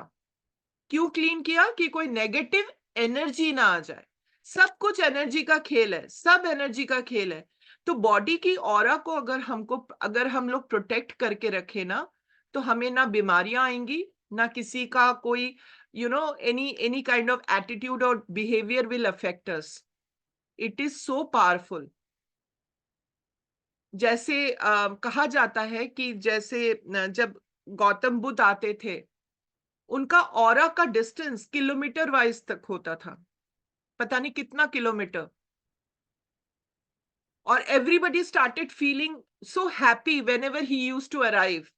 क्यों क्लीन किया? कि कोई नेगेटिव एनर्जी ना आ जाए. सब कुछ एनर्जी का खेल है, सब एनर्जी का खेल है. तो बॉडी की ऑरा को अगर हम लोग प्रोटेक्ट करके रखे ना, तो हमें ना बीमारियां आएंगी, ना किसी का कोई any kind of attitude or behavior will affect us. It is so powerful. जैसे कहा जाता है कि जैसे जब गौतम बुद्ध आते थे, उनका ऑरा का डिस्टेंस किलोमीटर वाइज तक होता था. पता नहीं कितना किलोमीटर. और everybody started feeling so happy whenever he used to arrive.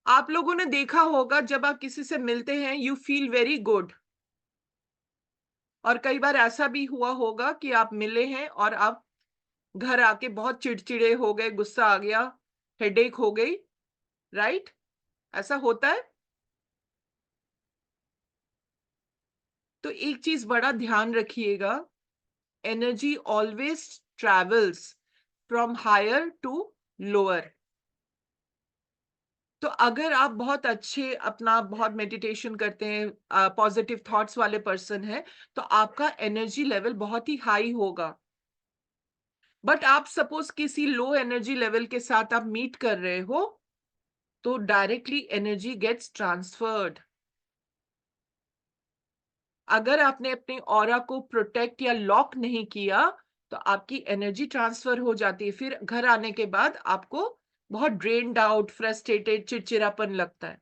आप लोगों ने देखा होगा, जब आप किसी से मिलते हैं, यू फील वेरी गुड. और कई बार ऐसा भी हुआ होगा कि आप मिले हैं और आप घर आके बहुत चिड़चिड़े हो गए, गुस्सा आ गया, हेडेक हो गई. राइट? ऐसा होता है. तो एक चीज बड़ा ध्यान रखिएगा, energy always travels from higher to lower. तो अगर आप बहुत अच्छे बहुत मेडिटेशन करते हैं, पॉजिटिव थॉट्स वाले पर्सन हैं, तो आपका एनर्जी लेवल बहुत ही हाई होगा. बट आप सपोज किसी लो एनर्जी लेवल के साथ आप मीट कर रहे हो, तो डायरेक्टली एनर्जी गेट्स ट्रांसफर्ड. अगर आपने अपने ऑरा को प्रोटेक्ट या लॉक नहीं किया, तो आपकी एनर्जी ट्रांसफर हो जाती है. फिर घर आने के बाद आपको बहुत ड्रेन्ड आउट, फ्रस्ट्रेटेड, चिड़चिड़ापन लगता है.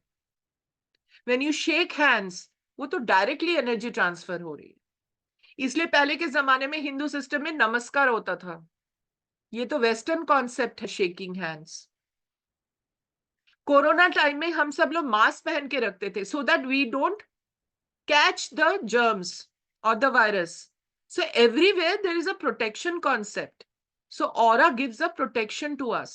व्हेन यू शेक हैंड्स, वो तो डायरेक्टली एनर्जी ट्रांसफर हो रही है. इसलिए पहले के जमाने में हिंदू सिस्टम में नमस्कार होता था. ये तो वेस्टर्न कॉन्सेप्ट है, शेकिंग हैंड्स. कोरोना टाइम में हम सब लोग मास्क पहन के रखते थे, so that we don't catch the germs or the virus. So everywhere there is a protection concept. So aura gives a protection to us.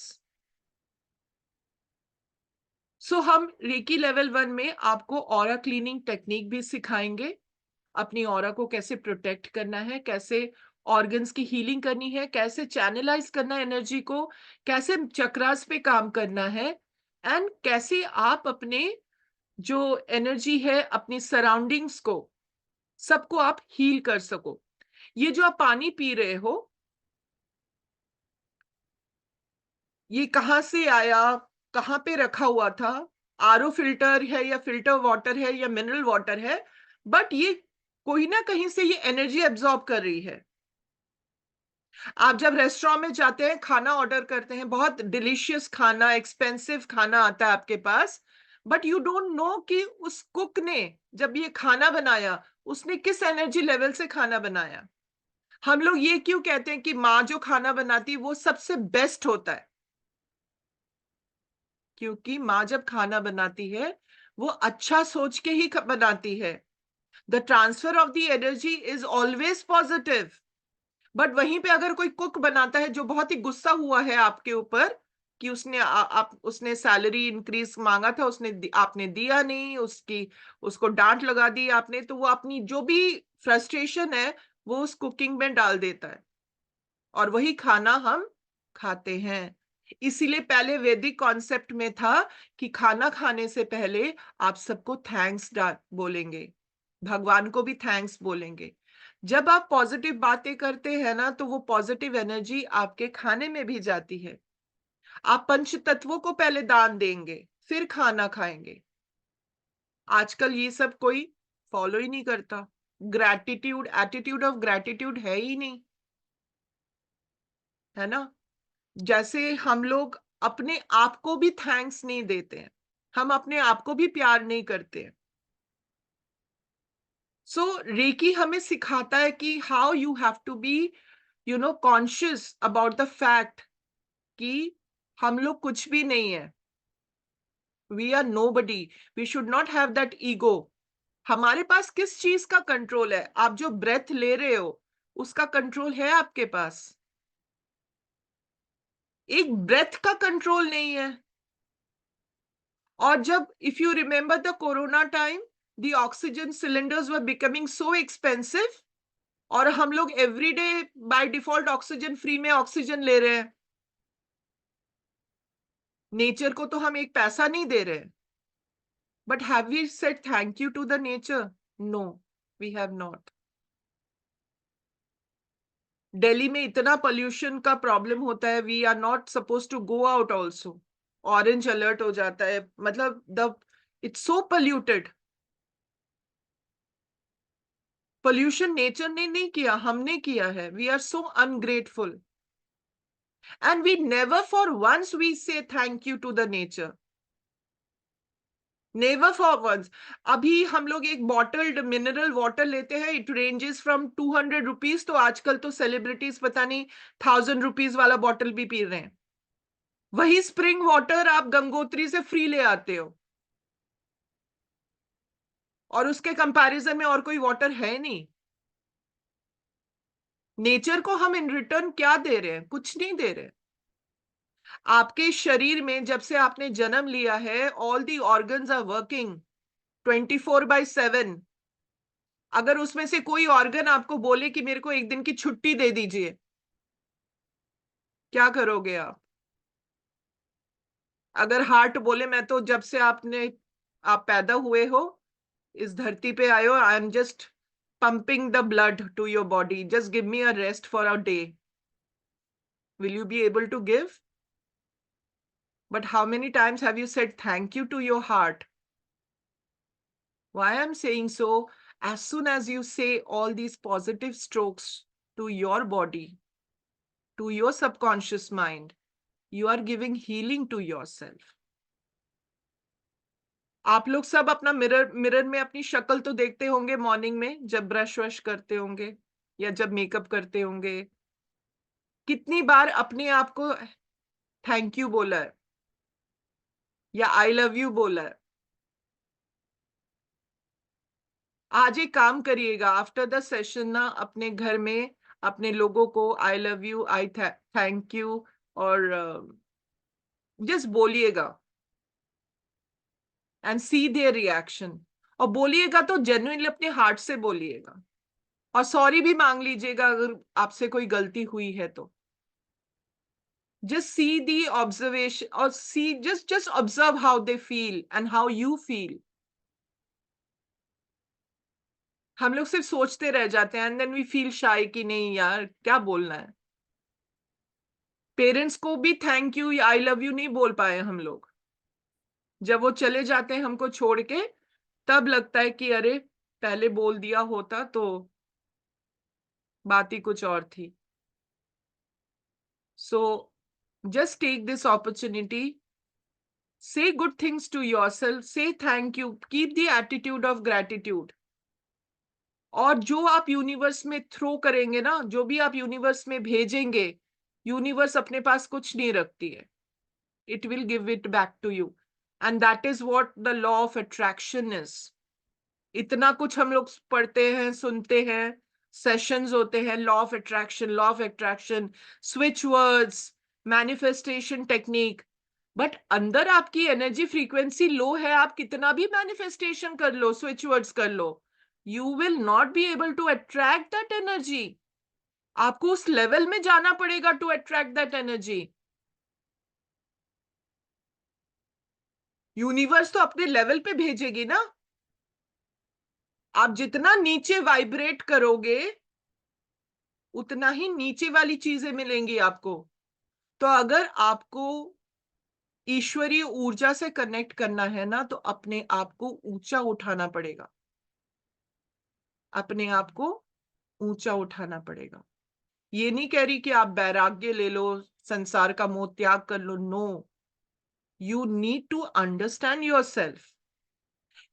So हम रेकी लेवल 1 में आपको ऑरा क्लीनिंग टेक्निक भी सिखाएंगे. अपनी ऑरा को कैसे protect करना है, कैसे ऑर्गन्स की हीलिंग करनी है, कैसे चैनलाइज करना है एनर्जी को, कैसे चक्रास पे काम करना है, एंड कैसे आप अपने जो एनर्जी है, अपनी सराउंडिंग्स को, सबको आप हील कर सको. ये जो आप पानी पी रहे हो, ये कहाँ से आया, कहाँ पे रखा हुआ था? आरओ फिल्टर है या फिल्टर वाटर है या मिनरल वाटर है, बट ये कोई ना कहीं से ये एनर्जी एब्जॉर्ब कर रही है. आप जब रेस्टोरेंट में जाते हैं, खाना ऑर्डर करते हैं, बहुत डिलीशियस खाना, एक्सपेंसिव खाना आता है आपके पास, बट यू डोंट नो कि उस कुक ने जब ये खाना बनाया, उसने किस एनर्जी लेवल से खाना बनाया। हम लोग ये क्यों कहते हैं कि माँ जो खाना बनाती है वो सबसे बेस्ट होता है? क्योंकि माँ जब खाना बनाती है वो अच्छा सोच के ही बनाती है। The transfer of the energy is always positive. But वहीं पे अगर कोई कुक बनाता है जो बहुत ही गुस्सा हुआ है आपके ऊपर कि उसने सैलरी इंक्रीज मांगा था, आपने दिया नहीं, उसको डांट लगा दी आपने, तो वो अपनी जो भी फ्रस्ट्रेशन है वो उस कुकिंग में डाल देता है और वही खाना हम खाते हैं। इसीलिए पहले वैदिक कॉन्सेप्ट में था कि खाना खाने से पहले आप सबको थैंक्स बोलेंगे, भगवान को भी थैंक्स बोलेंगे। जब आप पॉजिटिव बातें करते हैं ना, तो वो पॉजिटिव एनर्जी आपके खाने में भी जाती है। आप पंच तत्वों को पहले दान देंगे, फिर खाना खाएंगे। आजकल ये सब कोई फॉलो ही नहीं करता। ग्रैटिट्यूड, एटीट्यूड ऑफ ग्रैटिट्यूड है ही नहीं, है ना। जैसे हम लोग अपने आप को भी थैंक्स नहीं देते हैं, हम अपने आप को भी प्यार नहीं करते हैं। सो रेकी हमें सिखाता है कि how you have to be conscious about the fact कि हम लोग कुछ भी नहीं है। We are nobody, we should not have that ego. हमारे पास किस चीज का कंट्रोल है? आप जो ब्रेथ ले रहे हो उसका कंट्रोल है आपके पास? एक ब्रेथ का कंट्रोल नहीं है। और जब, if you remember the corona time, the oxygen cylinders were becoming so expensive और हम लोग everyday by default oxygen free में ऑक्सीजन ले रहे हैं। नेचर को तो हम एक पैसा नहीं दे रहे, but have we said thank you to the nature? No, we have not. Delhi में इतना पोल्यूशन का प्रॉब्लम होता है, we are not suppose to go out also. Orange alert हो जाता है, मतलब it's so polluted. Pollution nature ने नहीं किया, हमने किया है। We are so ungrateful and we never for once we say thank you to the nature. Never for once. अभी हम लोग एक बॉटल्ड मिनरल वाटर लेते हैं, इट रेंजेस फ्रॉम 200 रुपीज, तो आजकल तो सेलिब्रिटीज पता नहीं 1000 रुपीज वाला बॉटल भी पी रहे हैं। वही स्प्रिंग वाटर आप गंगोत्री से फ्री ले आते हो और उसके कंपैरिजन में और कोई वाटर है नहीं। नेचर को हम इन रिटर्न क्या दे रहे हैं? कुछ नहीं दे रहे। आपके शरीर में जब से आपने जन्म लिया है, all the organs are working 24/7। अगर उसमें से कोई ऑर्गन आपको बोले कि मेरे को एक दिन की छुट्टी दे दीजिए, क्या करोगे आप? अगर हार्ट बोले मैं तो जब से आप पैदा हुए हो, इस धरती पे आए हो, आई am just pumping the blood to your body, just give me a rest for a day, will you be able to give? But how many times have you said thank you to your heart? Why I'm saying so, as soon as you say all these positive strokes to your body, to your subconscious mind, you are giving healing to yourself. आप लोग सब अपना mirror में अपनी शक्ल तो देखते होंगे मॉर्निंग में, जब ब्रश वश करते होंगे या जब मेकअप करते होंगे। कितनी बार अपने आप को थैंक यू बोला है या आई लव यू बोला है? आज एक काम करिएगा, आफ्टर द सेशन ना अपने घर में अपने लोगों को I love you, I thank you और जस्ट बोलिएगा एंड सी देयर रिएक्शन। और बोलिएगा तो जेन्युइनली अपने हार्ट से बोलिएगा और सॉरी भी मांग लीजिएगा अगर आपसे कोई गलती हुई है तो। just see the observation or see, just observe how they feel and how you feel. हम लोग सिर्फ सोचते रह जाते हैं and then we feel shy कि नहीं यार क्या बोलना है। पेरेंट्स को भी थैंक यू या आई लव यू नहीं बोल पाए हम लोग। जब वो चले जाते हैं हमको छोड़ के, तब लगता है कि अरे पहले बोल दिया होता तो बात ही कुछ और थी। So just take this opportunity. Say good things to yourself. Say thank you. Keep the attitude of gratitude. और जो आप यूनिवर्स में थ्रो करेंगे ना, जो भी आप यूनिवर्स में भेजेंगे, यूनिवर्स अपने पास कुछ नहीं रखती है. It will give it back to you. And that is what the law of attraction is. इतना कुछ हम लोग पढ़ते हैं, सुनते हैं, सेशंस होते हैं, law of attraction, switch words, manifestation technique. But अंदर आपकी एनर्जी फ्रीक्वेंसी लो है, आप कितना भी मैनिफेस्टेशन कर लो, स्विच वर्ड्स कर लो, you will not be able to attract that energy. आपको उस लेवल में जाना पड़ेगा to attract that energy. Universe तो अपने लेवल पे भेजेगी ना. आप जितना नीचे वाइब्रेट करोगे उतना ही नीचे वाली चीजें मिलेंगी आपको. तो अगर आपको ईश्वरीय ऊर्जा से कनेक्ट करना है ना, तो अपने आप को ऊंचा उठाना पड़ेगा. अपने आप को ऊंचा उठाना पड़ेगा. ये नहीं कह रही कि आप वैराग्य ले लो, संसार का मोह त्याग कर लो. No, you need to understand yourself.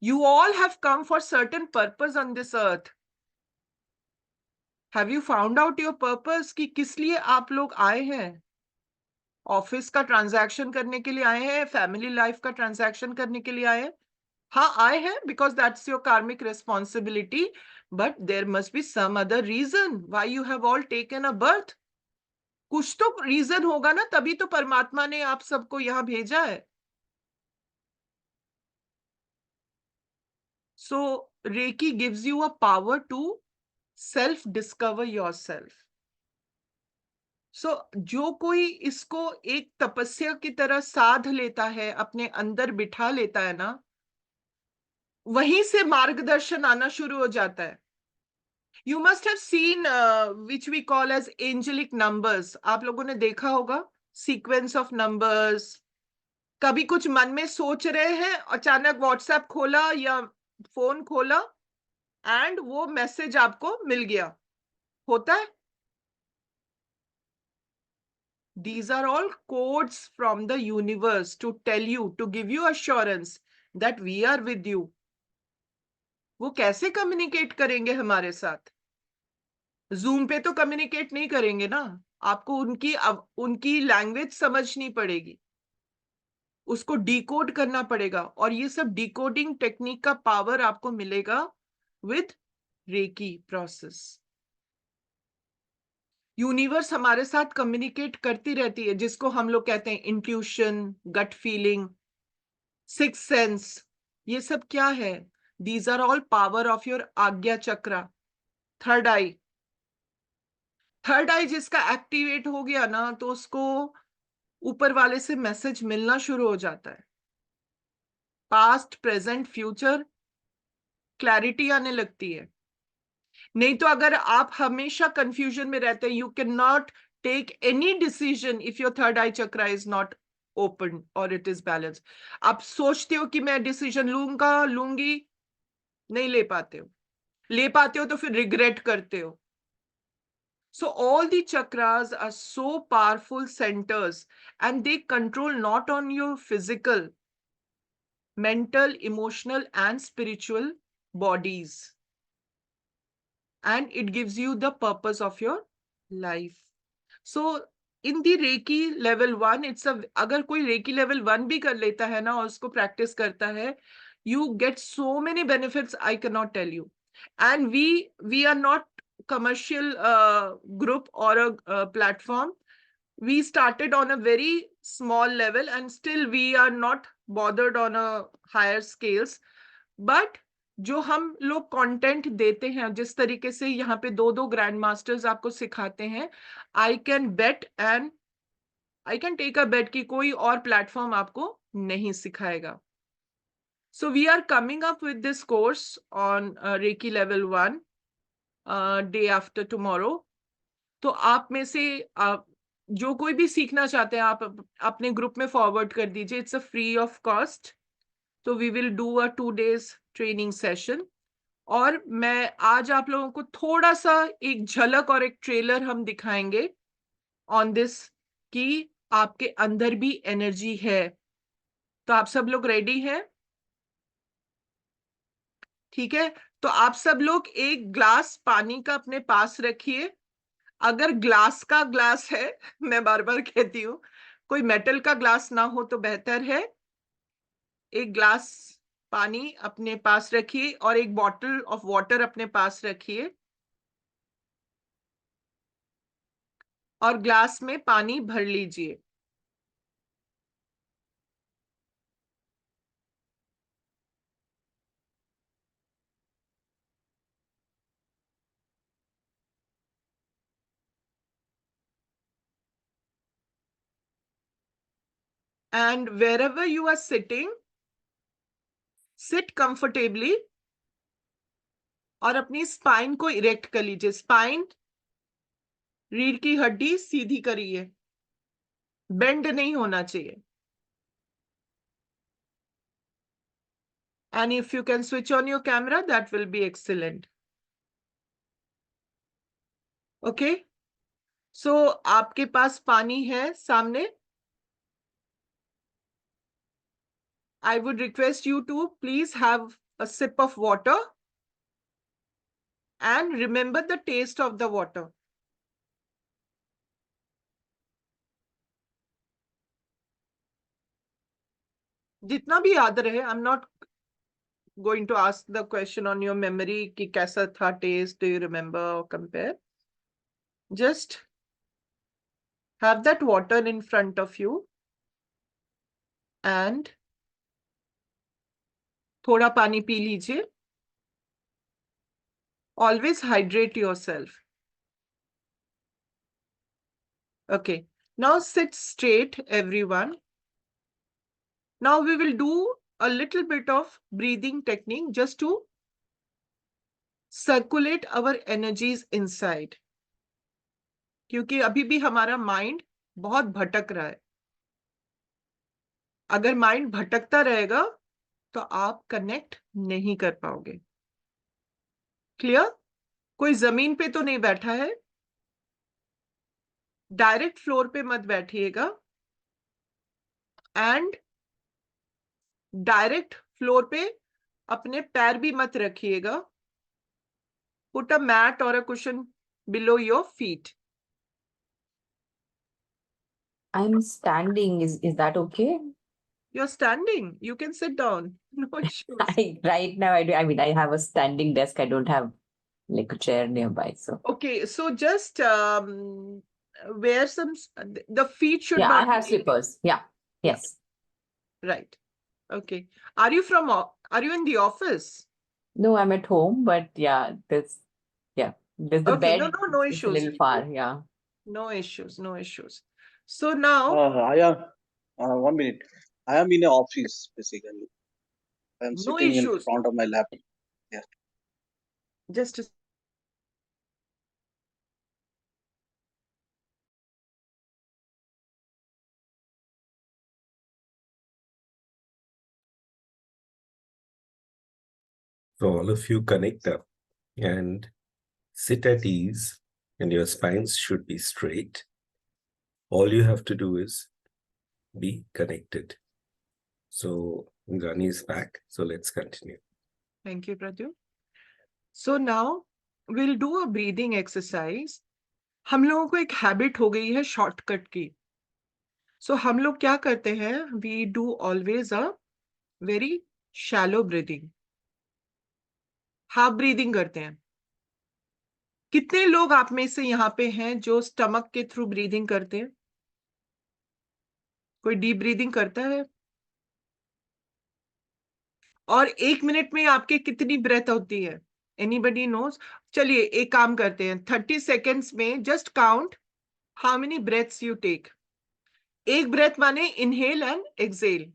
You all have come for certain purpose on this earth. Have you found out your purpose कि किस लिए आप लोग आए हैं? ऑफिस का ट्रांजैक्शन करने के लिए आए हैं, फैमिली लाइफ का ट्रांजैक्शन करने के लिए आए हैं? हाँ, आए हैं because that's your karmic responsibility, but there must be some other reason why you have all taken a birth. कुछ तो रीजन होगा ना, तभी तो परमात्मा ने आप सबको यहाँ भेजा है. So Reiki gives you a power to self-discover yourself. So जो कोई इसको एक तपस्या की तरह साध लेता है, अपने अंदर बिठा लेता है ना, वहीं से मार्गदर्शन आना शुरू हो जाता है. You must have seen which we call as angelic numbers. आप लोगों ने देखा होगा sequence of numbers. कभी कुछ मन में सोच रहे हैं, अचानक व्हाट्सएप खोला या फोन खोला एंड वो मैसेज आपको मिल गया. होता है. These are all codes from the universe to tell you, to give you assurance that we are with you. वो कैसे कम्युनिकेट करेंगे हमारे साथ? जूम पे तो कम्युनिकेट नहीं करेंगे ना. आपको उनकी लैंग्वेज समझनी पड़ेगी, उसको डिकोड करना पड़ेगा. और ये सब डिकोडिंग टेक्निक का पावर आपको मिलेगा विद रेकी प्रोसेस. यूनिवर्स हमारे साथ कम्युनिकेट करती रहती है, जिसको हम लोग कहते हैं intuition, gut feeling, six sense. ये सब क्या है? These are all power of your Ajna chakra, third I. Third आई जिसका एक्टिवेट हो गया ना, तो उसको ऊपर वाले से मैसेज मिलना शुरू हो जाता है. पास्ट, प्रेजेंट, फ्यूचर, क्लैरिटी आने लगती है. नहीं तो अगर आप हमेशा कंफ्यूजन में रहते हैं, you can not take any decision if your third eye chakra is not open और इट इज बैलेंस. आप सोचते हो कि मैं डिसीजन लूंगी, नहीं ले पाते हो. ले पाते हो तो फिर रिग्रेट करते हो. So all the chakras are so powerful centers, and they control not on your physical, mental, emotional, and spiritual bodies. And it gives you the purpose of your life. So in the Reiki level 1, अगर कोई Reiki level 1 भी कर लेता है ना और उसको practice करता है, you get so many benefits I cannot tell you. And we are not commercial group or a platform. We started on a very small level and still we are not bothered on a higher scales. But जो हम लोग content देते हैं, जिस तरीके से यहाँ पे दो ग्रैंड मास्टर्स आपको सिखाते हैं, आई कैन टेक अ बेट कि कोई और प्लेटफॉर्म आपको नहीं सिखाएगा. So we are coming up with this course on Reiki level 1 day after tomorrow. तो आप में से जो कोई भी सीखना चाहते हैं, आप अपने ग्रुप में फॉरवर्ड कर दीजिए. It's a free of cost. तो we will do a 2 days training session. और मैं आज आप लोगों को थोड़ा सा एक झलक और एक ट्रेलर हम दिखाएंगे ऑन दिस कि आपके अंदर भी एनर्जी है। तो आप सब लोग रेडी हैं? ठीक है, तो आप सब लोग एक ग्लास पानी का अपने पास रखिए। अगर ग्लास का ग्लास है, मैं बार बार कहती हूँ, कोई मेटल का ग्लास ना हो तो बेहतर है। एक ग्लास पानी अपने पास रखिए और एक बॉटल ऑफ वाटर अपने पास रखिए, और ग्लास में पानी भर लीजिए। And wherever you are sitting, sit comfortably और अपनी स्पाइन को इरेक्ट कर लीजिए। स्पाइन, रीढ़ की हड्डी सीधी करिए, बेंड नहीं होना चाहिए। And if you can switch on your camera, that will be excellent. Okay? So आपके पास पानी है सामने। I would request you to please have a sip of water and remember the taste of the water. जितना भी याद रहे, I'm not going to ask the question on your memory कि कैसा था taste, do you remember or compare. Just have that water in front of you and थोड़ा पानी P लीजिए. Always hydrate yourself. Okay, now sit straight, everyone. Now we will do a little bit of breathing technique just to circulate our energies inside. क्योंकि अभी भी हमारा mind बहुत भटक रहा है. अगर माइंड भटकता रहेगा तो आप कनेक्ट नहीं कर पाओगे. क्लियर? कोई जमीन पे तो नहीं बैठा है? डायरेक्ट फ्लोर पे मत बैठिएगा एंड डायरेक्ट फ्लोर पे अपने पैर भी मत रखिएगा. पुट अ मैट और अ cushion below your feet. I'm standing. Is that okay? You're standing. You can sit down. No issues. Right now I do. I mean, I have a standing desk. I don't have like a chair nearby. So Okay, so just wear some. The feet should yeah, I not have be slippers. Yeah. Yes. right. Okay. Are you from? Are you in the office? No, I'm at home, but yeah, there's the Okay. No, bed. no, no It's a issues. little far. Yeah. No issues. No issues. So now, I am 1 minute. I am in an office basically. I am no sitting in issues. front of my laptop. Yeah. Just a So all of you connect up and sit at ease, and your spines should be straight. All you have to do is be connected. So Gani is back. So let's continue. Thank you, Pradyu. So now we'll do a breathing exercise. हम लोगों को एक habit हो गई है shortcut की. So हम लोग क्या करते हैं? We do always a very shallow breathing. Half breathing करते हैं. कितने लोग आप में से यहाँ पे हैं जो स्टमक के थ्रू ब्रीदिंग करते हैं? कोई डीप ब्रीदिंग करता है? और 1 मिनट में आपके कितनी ब्रेथ होती है? Anybody knows? चलिए एक काम करते हैं, 30 सेकेंड्स में just count how many breaths you take. एक ब्रेथ माने inhale and exhale.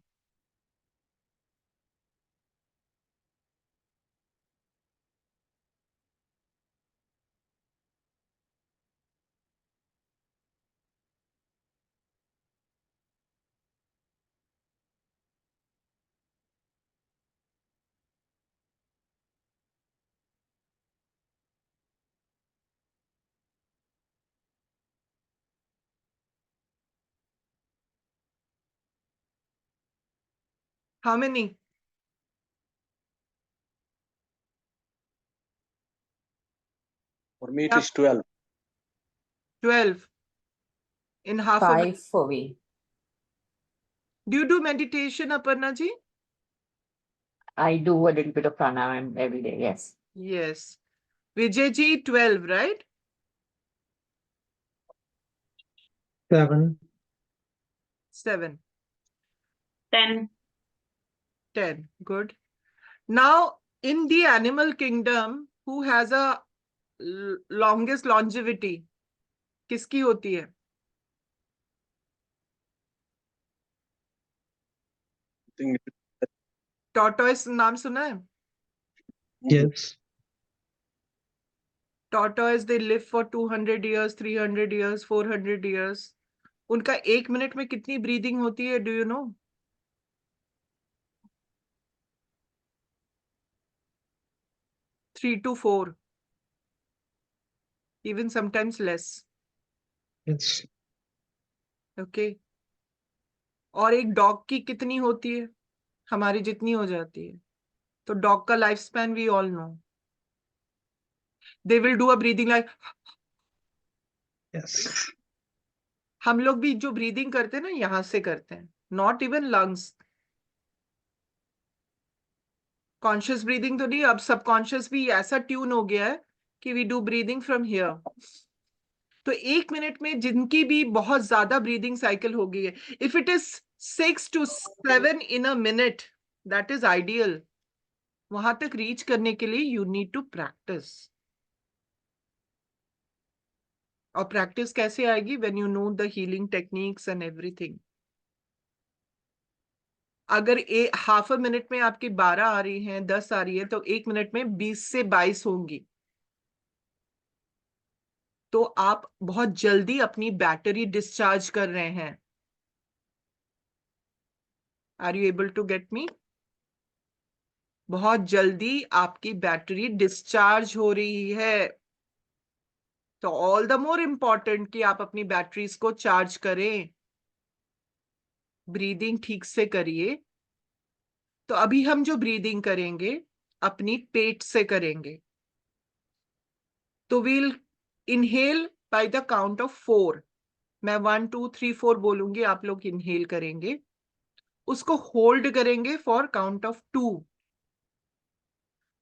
How many? For me, it Yep. is 12. 12 in half a minute. 5 for me. Do you do meditation, Aparna ji? I do a little bit of pranayam every day. Yes. Yes. Vijay ji, 12, right? 7. 7. 10. 10. Good. Now, in the animal kingdom, who has a longest longevity? किसकी होती है? I think Tortoise नाम सुना है? Yes. Tortoise, they live for 200 years, 300 years, 400 years. उनका 1 minute में कितनी breathing होती है? Do you know? 3 to 4. Even sometimes less. Yes. Okay. और एक डॉग की कितनी होती है? हमारी जितनी हो जाती है. तो डॉग का life span we all know. They will do a breathing like. Yes. हम लोग भी जो ब्रीदिंग करते हैं ना, यहां से करते हैं. Not even lungs. Conscious breathing तो नहीं, अब सबकॉन्शियस भी ऐसा ट्यून हो गया है कि we do breathing from here. तो 1 मिनट में जिनकी भी बहुत ज्यादा ब्रीदिंग साइकिल हो गई है, if it is 6 to 7 in a minute, that is ideal. वहां तक रीच करने के लिए यू नीड टू प्रैक्टिस. और प्रैक्टिस कैसे आएगी? When you know the healing techniques and everything. अगर हाफ अ मिनट में आपकी 12 आ रही हैं, 10 आ रही है, तो 1 मिनट में 20 से 22 होंगी. तो आप बहुत जल्दी अपनी बैटरी डिस्चार्ज कर रहे हैं. Are you able to get me? बहुत जल्दी आपकी बैटरी डिस्चार्ज हो रही है. तो ऑल द मोर इंपॉर्टेंट कि आप अपनी बैटरीज को चार्ज करें. ब्रीदिंग ठीक से करिए. तो अभी हम जो ब्रीदिंग करेंगे अपनी पेट से करेंगे. तो we'll inhale by the count of 4. मैं 1 2 3 4 बोलूंगी, आप लोग इनहेल करेंगे. उसको होल्ड करेंगे फॉर काउंट ऑफ 2.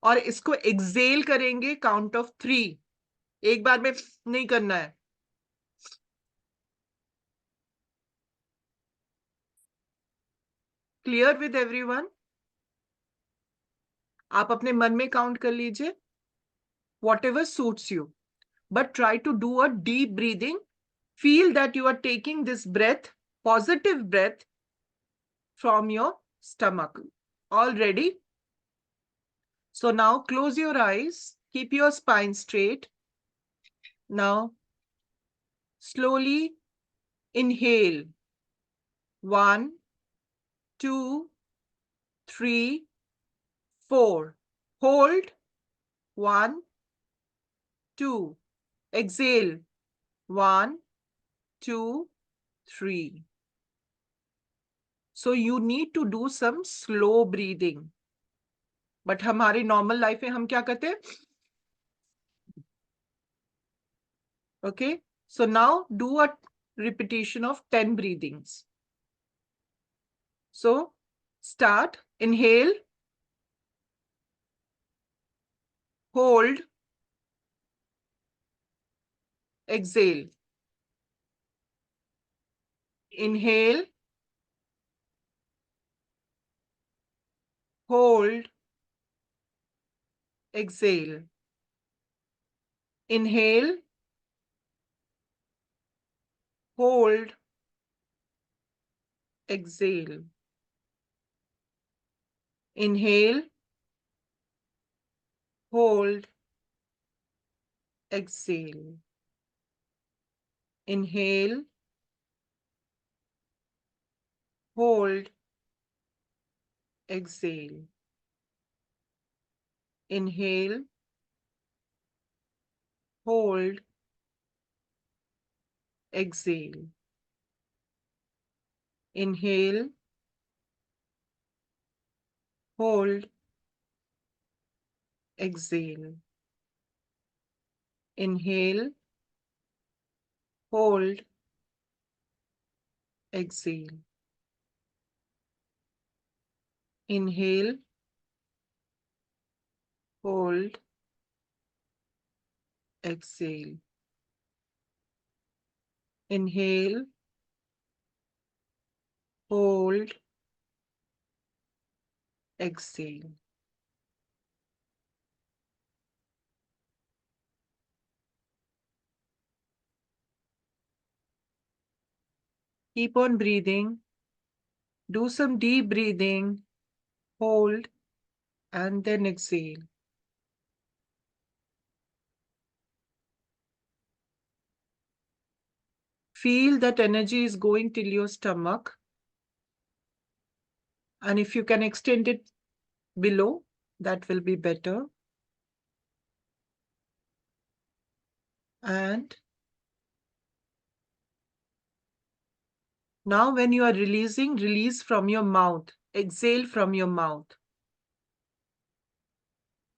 और इसको एक्सेल करेंगे काउंट ऑफ 3. एक बार में नहीं करना है. Clear with everyone? आप अपने मन में काउंट कर लीजिए, whatever suits you, but try to do a deep breathing. Feel that you are taking this breath, positive breath, from your stomach. All ready? So now close your eyes, keep your spine straight. Now slowly inhale. 1 2 3 4. Hold. 1 2. Exhale. 1 2 3. So you need to do some slow breathing. But हमारी normal life में हम क्या करते हैं? Okay. So now do a repetition of 10 breathings. So start. Inhale. Hold. Exhale. Inhale. Hold. Exhale. Inhale. Hold. Exhale. Inhale. Hold. Exhale. Inhale. Hold. Exhale. Inhale. Hold. Exhale. Inhale. hold, exhale. Inhale, hold, exhale. Inhale, hold, exhale. Inhale, hold, exhale. Keep on breathing. Do some deep breathing. Hold and then exhale. Feel that energy is going till your stomach. And if you can extend it below, that will be better. And now when you are releasing, release from your mouth. Exhale from your mouth.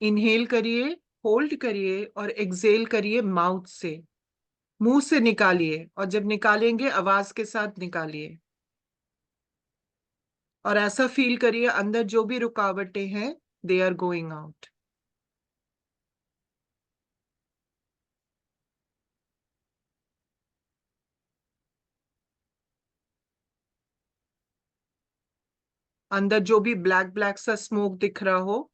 Inhale करिए, hold करिए और exhale करिए mouth से. मुंह से निकालिए और जब निकालेंगे आवाज के साथ निकालिए. और ऐसा फील करिए अंदर जो भी रुकावटें हैं, they are going out. अंदर जो भी ब्लैक सा स्मोक दिख रहा हो,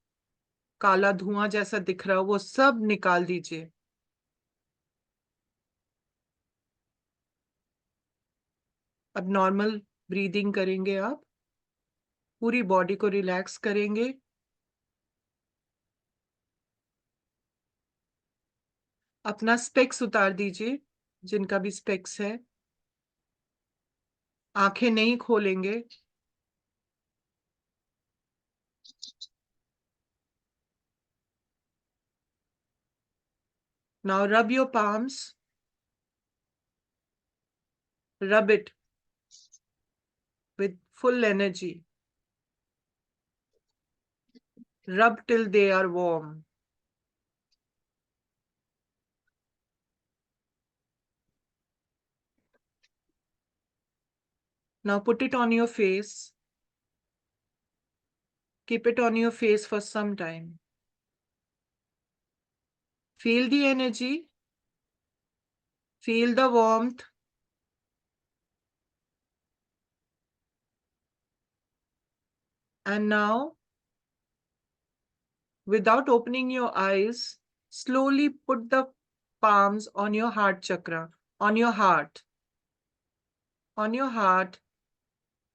काला धुआं जैसा दिख रहा हो, वो सब निकाल दीजिए. अब नॉर्मल ब्रीदिंग करेंगे आप. पूरी बॉडी को रिलैक्स करेंगे. अपना स्पेक्स उतार दीजिए, जिनका भी स्पेक्स है. आंखें नहीं खोलेंगे. Now rub your palms. Rub it with full energy. Rub till they are warm. Now put it on your face. Keep it on your face for some time. Feel the energy. Feel the warmth. And now, without opening your eyes, slowly put the palms on your heart chakra, on your heart. On your heart.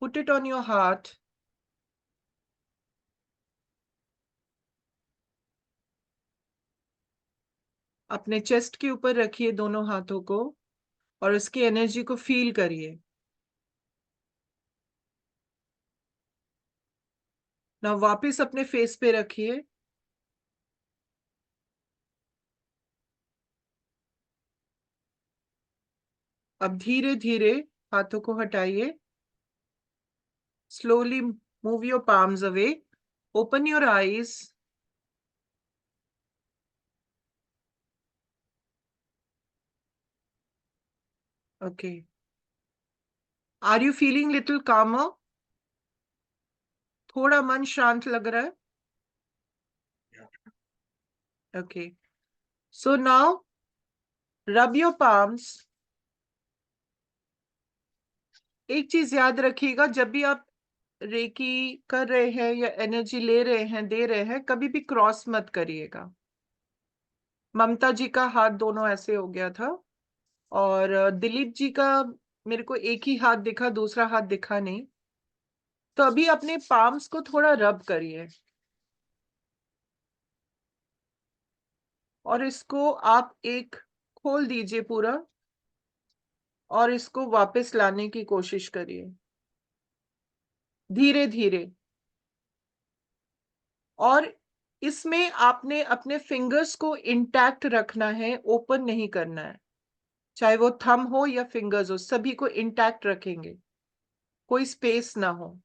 Put it on your heart. अपने chest के ऊपर रखिए दोनों हाथों को और उसकी energy को फील करिए. ना वापस अपने फेस पे रखिए. अब धीरे धीरे हाथों को हटाइए. Slowly move your palms away. Open your eyes. Okay. Are you feeling little calmer? थोड़ा मन शांत लग रहा है? Okay. So now, rub your palms. एक चीज याद रखिएगा, जब भी आप रेकी कर रहे हैं या एनर्जी ले रहे हैं, दे रहे हैं, कभी भी क्रॉस मत करिएगा. ममता जी का हाथ दोनों ऐसे हो गया था और दिलीप जी का मेरे को एक ही हाथ दिखा, दूसरा हाथ दिखा नहीं. तो अभी अपने पाम्स को थोड़ा रब करिए और इसको आप एक खोल दीजिए पूरा और इसको वापस लाने की कोशिश करिए धीरे धीरे. और इसमें आपने अपने फिंगर्स को इंटैक्ट रखना है, ओपन नहीं करना है. चाहे वो थंब हो या फिंगर्स हो, सभी को इंटैक्ट रखेंगे, कोई स्पेस ना हो,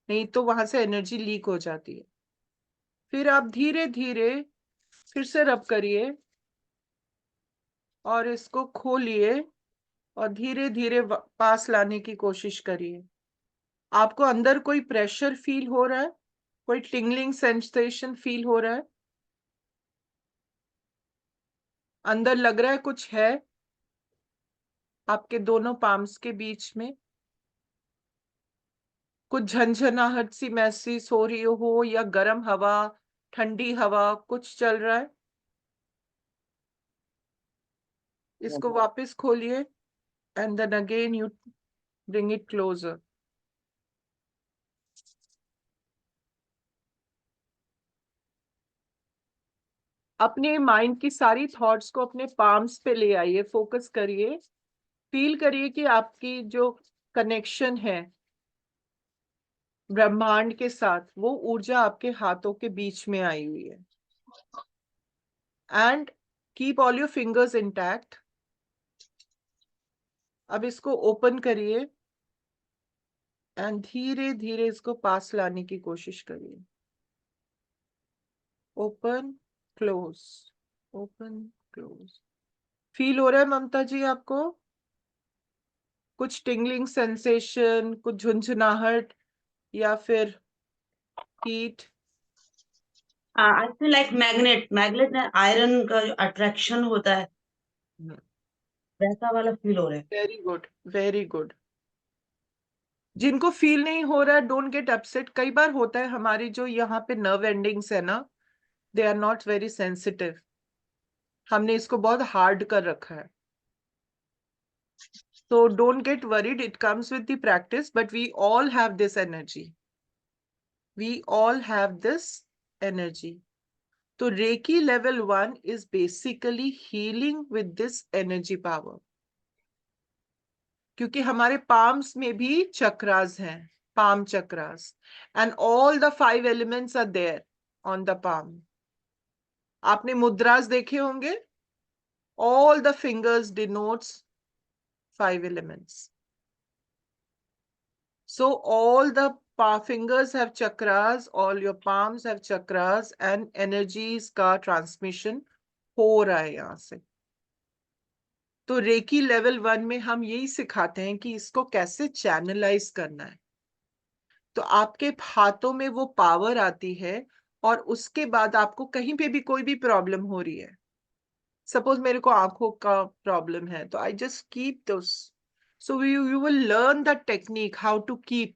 नहीं तो वहां से एनर्जी लीक हो जाती है. फिर आप धीरे धीरे फिर से रब करिए और इसको खोलिए और धीरे धीरे पास लाने की कोशिश करिए। आपको अंदर कोई प्रेशर फील हो रहा है? कोई टिंगलिंग सेंसेशन फील हो रहा है? अंदर लग रहा है कुछ है आपके दोनों पाम्स के बीच में? कुछ झंझनाहट सी महसूस हो रही हो या गर्म हवा, ठंडी हवा कुछ चल रहा है? इसको वापस खोलिए and then again you bring it closer. अपने माइंड की सारी थॉट्स को अपने पाम्स पे ले आइए, फोकस करिए, फील करिए कि आपकी जो कनेक्शन है ब्रह्मांड के साथ वो ऊर्जा आपके हाथों के बीच में आई हुई है। And keep all your fingers intact. अब इसको ओपन करिए एंड धीरे धीरे इसको पास लाने की कोशिश करिए। Open close, open close. Feel हो रहा है ममता जी आपको कुछ टिंगलिंग सेंसेशन, कुछ झुंझुनाहट या फिर heat? I feel like magnet में आयरन का जो अट्रैक्शन होता है वैसा वाला फील हो रहा है। Very good, very good. जिनको फील नहीं हो रहा है डोंट गेट अपसेट। कई बार होता है हमारी जो यहाँ पे नर्व एंडिंग्स है ना, they are not very sensitive. हमने इसको बहुत हार्ड कर रखा है। So don't get worried, it comes with the practice, but we all have this energy. We all have this energy. So Reiki level 1 is basically healing with this energy power. क्योंकि हमारे palms में भी chakras हैं, palm chakras, and all the 5 elements are there on the palm. आपने मुद्रास देखे होंगे? All the fingers denotes 5 elements. So all the fingers have chakras, all your palms have chakras, and energies का transmission हो रहा है यहाँ से। तो रेकी लेवल 1 में हम यही सिखाते हैं कि इसको कैसे चैनलाइज करना है। तो आपके हाथों में वो पावर आती है और उसके बाद आपको कहीं पे भी कोई भी प्रॉब्लम हो रही है, सपोज मेरे को आंखों का प्रॉब्लम है, तो I just keep those. So you will learn the technique how to keep,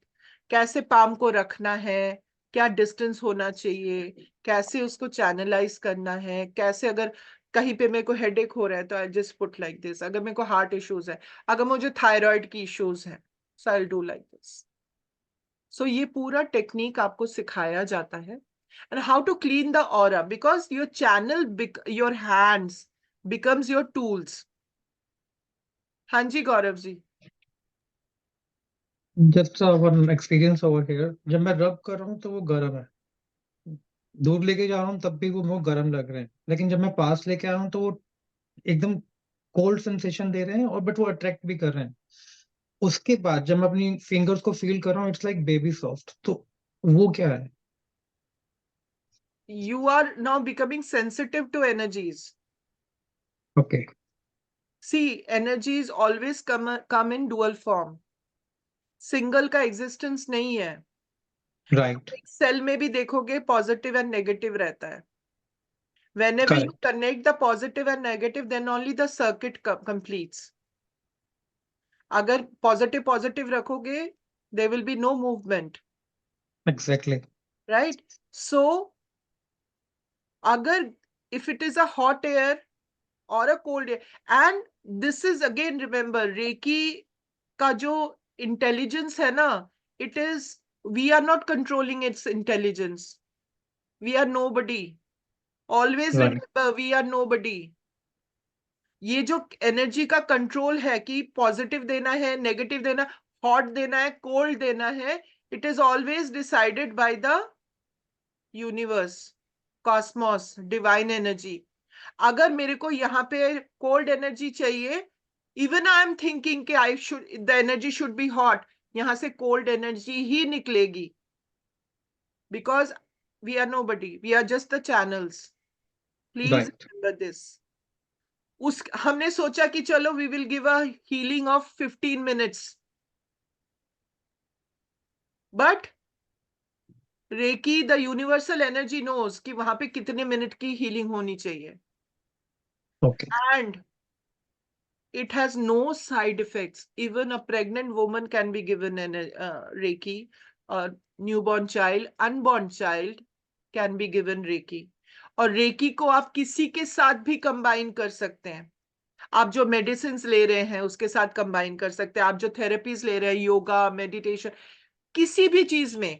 कैसे पाम को रखना है, क्या डिस्टेंस होना चाहिए, कैसे उसको चैनलाइज करना है, कैसे अगर कहीं पे मेरे को हेडेक हो रहा है तो I just put like this. अगर मेरे को हार्ट इश्यूज है, अगर मुझे थायराइड की इश्यूज है, so I will do like this. So ये पूरा टेक्निक आपको सिखाया जाता है। And how to clean the aura, because your channel, your hands becomes your tools. हाँ जी Gaurav ji. just one experience over here. जब मैं रब कर रहा हूँ तो वो गर्म है, दूर लेके जा रहा हूँ तब भी वो गर्म लग रहे हैं, लेकिन जब मैं पास लेके आ रहा हूँ तो वो एकदम कोल्ड सेंसेशन दे रहे हैं, और बट वो अट्रैक्ट भी कर रहे हैं। उसके बाद जब मैं अपनी फिंगर्स को फील कर रहा हूँ, इट्स लाइक बेबी सॉफ्ट। तो वो क्या है? You are now becoming sensitive to energies. Okay. See, energies always come in dual form. Single का एग्जिस्टेंस नहीं है। Right. सेल में भी देखोगे पॉजिटिव एंड नेगेटिव रहता है। Whenever you Correct. connect the positive and negative, then only the circuit completes. अगर positive रखोगे, there will be no movement. Exactly. Right? So अगर if it is a hot air or a cold air, and this is again remember Reiki का जो intelligence है ना, it is, we are not controlling its intelligence. We are nobody. Always Right. remember we are nobody. ये जो energy का control है कि positive देना है, नेगेटिव देना, हॉट देना है, कोल्ड देना है, it is always decided by the universe, Cosmos, divine energy. अगर मेरे को यहाँ पे कोल्ड एनर्जी चाहिए, इवन आई एम थिंकिंग कि I should, the energy should be hot, यहाँ से कोल्ड एनर्जी ही निकलेगी, because we are nobody. We are just the channels. Please Right. remember this. हमने सोचा कि चलो we will give a healing of 15 minutes. But Reiki, the universal energy knows कि वहां पे कितने मिनट की healing होनी चाहिए. Okay. And it has no side effects. Even a pregnant woman can be given Reiki. A newborn child, unborn child can be given Reiki. और recce को आप किसी के साथ भी कंबाइन कर सकते हैं. आप जो मेडिसिन ले रहे हैं उसके साथ कंबाइन कर सकते हैं. आप जो थेरेपीज ले रहे हैं, योगा, मेडिटेशन, किसी भी चीज में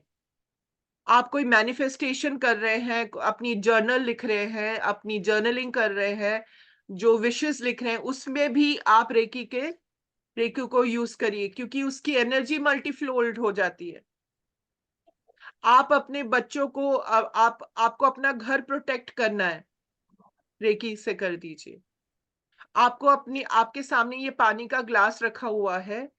आप कोई मैनिफेस्टेशन कर रहे हैं, अपनी जर्नल लिख रहे हैं, अपनी जर्नलिंग कर रहे हैं, जो विशेस लिख रहे हैं, उसमें भी आप रेकी को यूज करिए, क्योंकि उसकी एनर्जी मल्टीफ्लोल्ड हो जाती है. आप अपने बच्चों को आपको अपना घर प्रोटेक्ट करना है, रेकी से कर दीजिए. आपको आपके सामने ये पानी का ग्लास रखा हुआ है.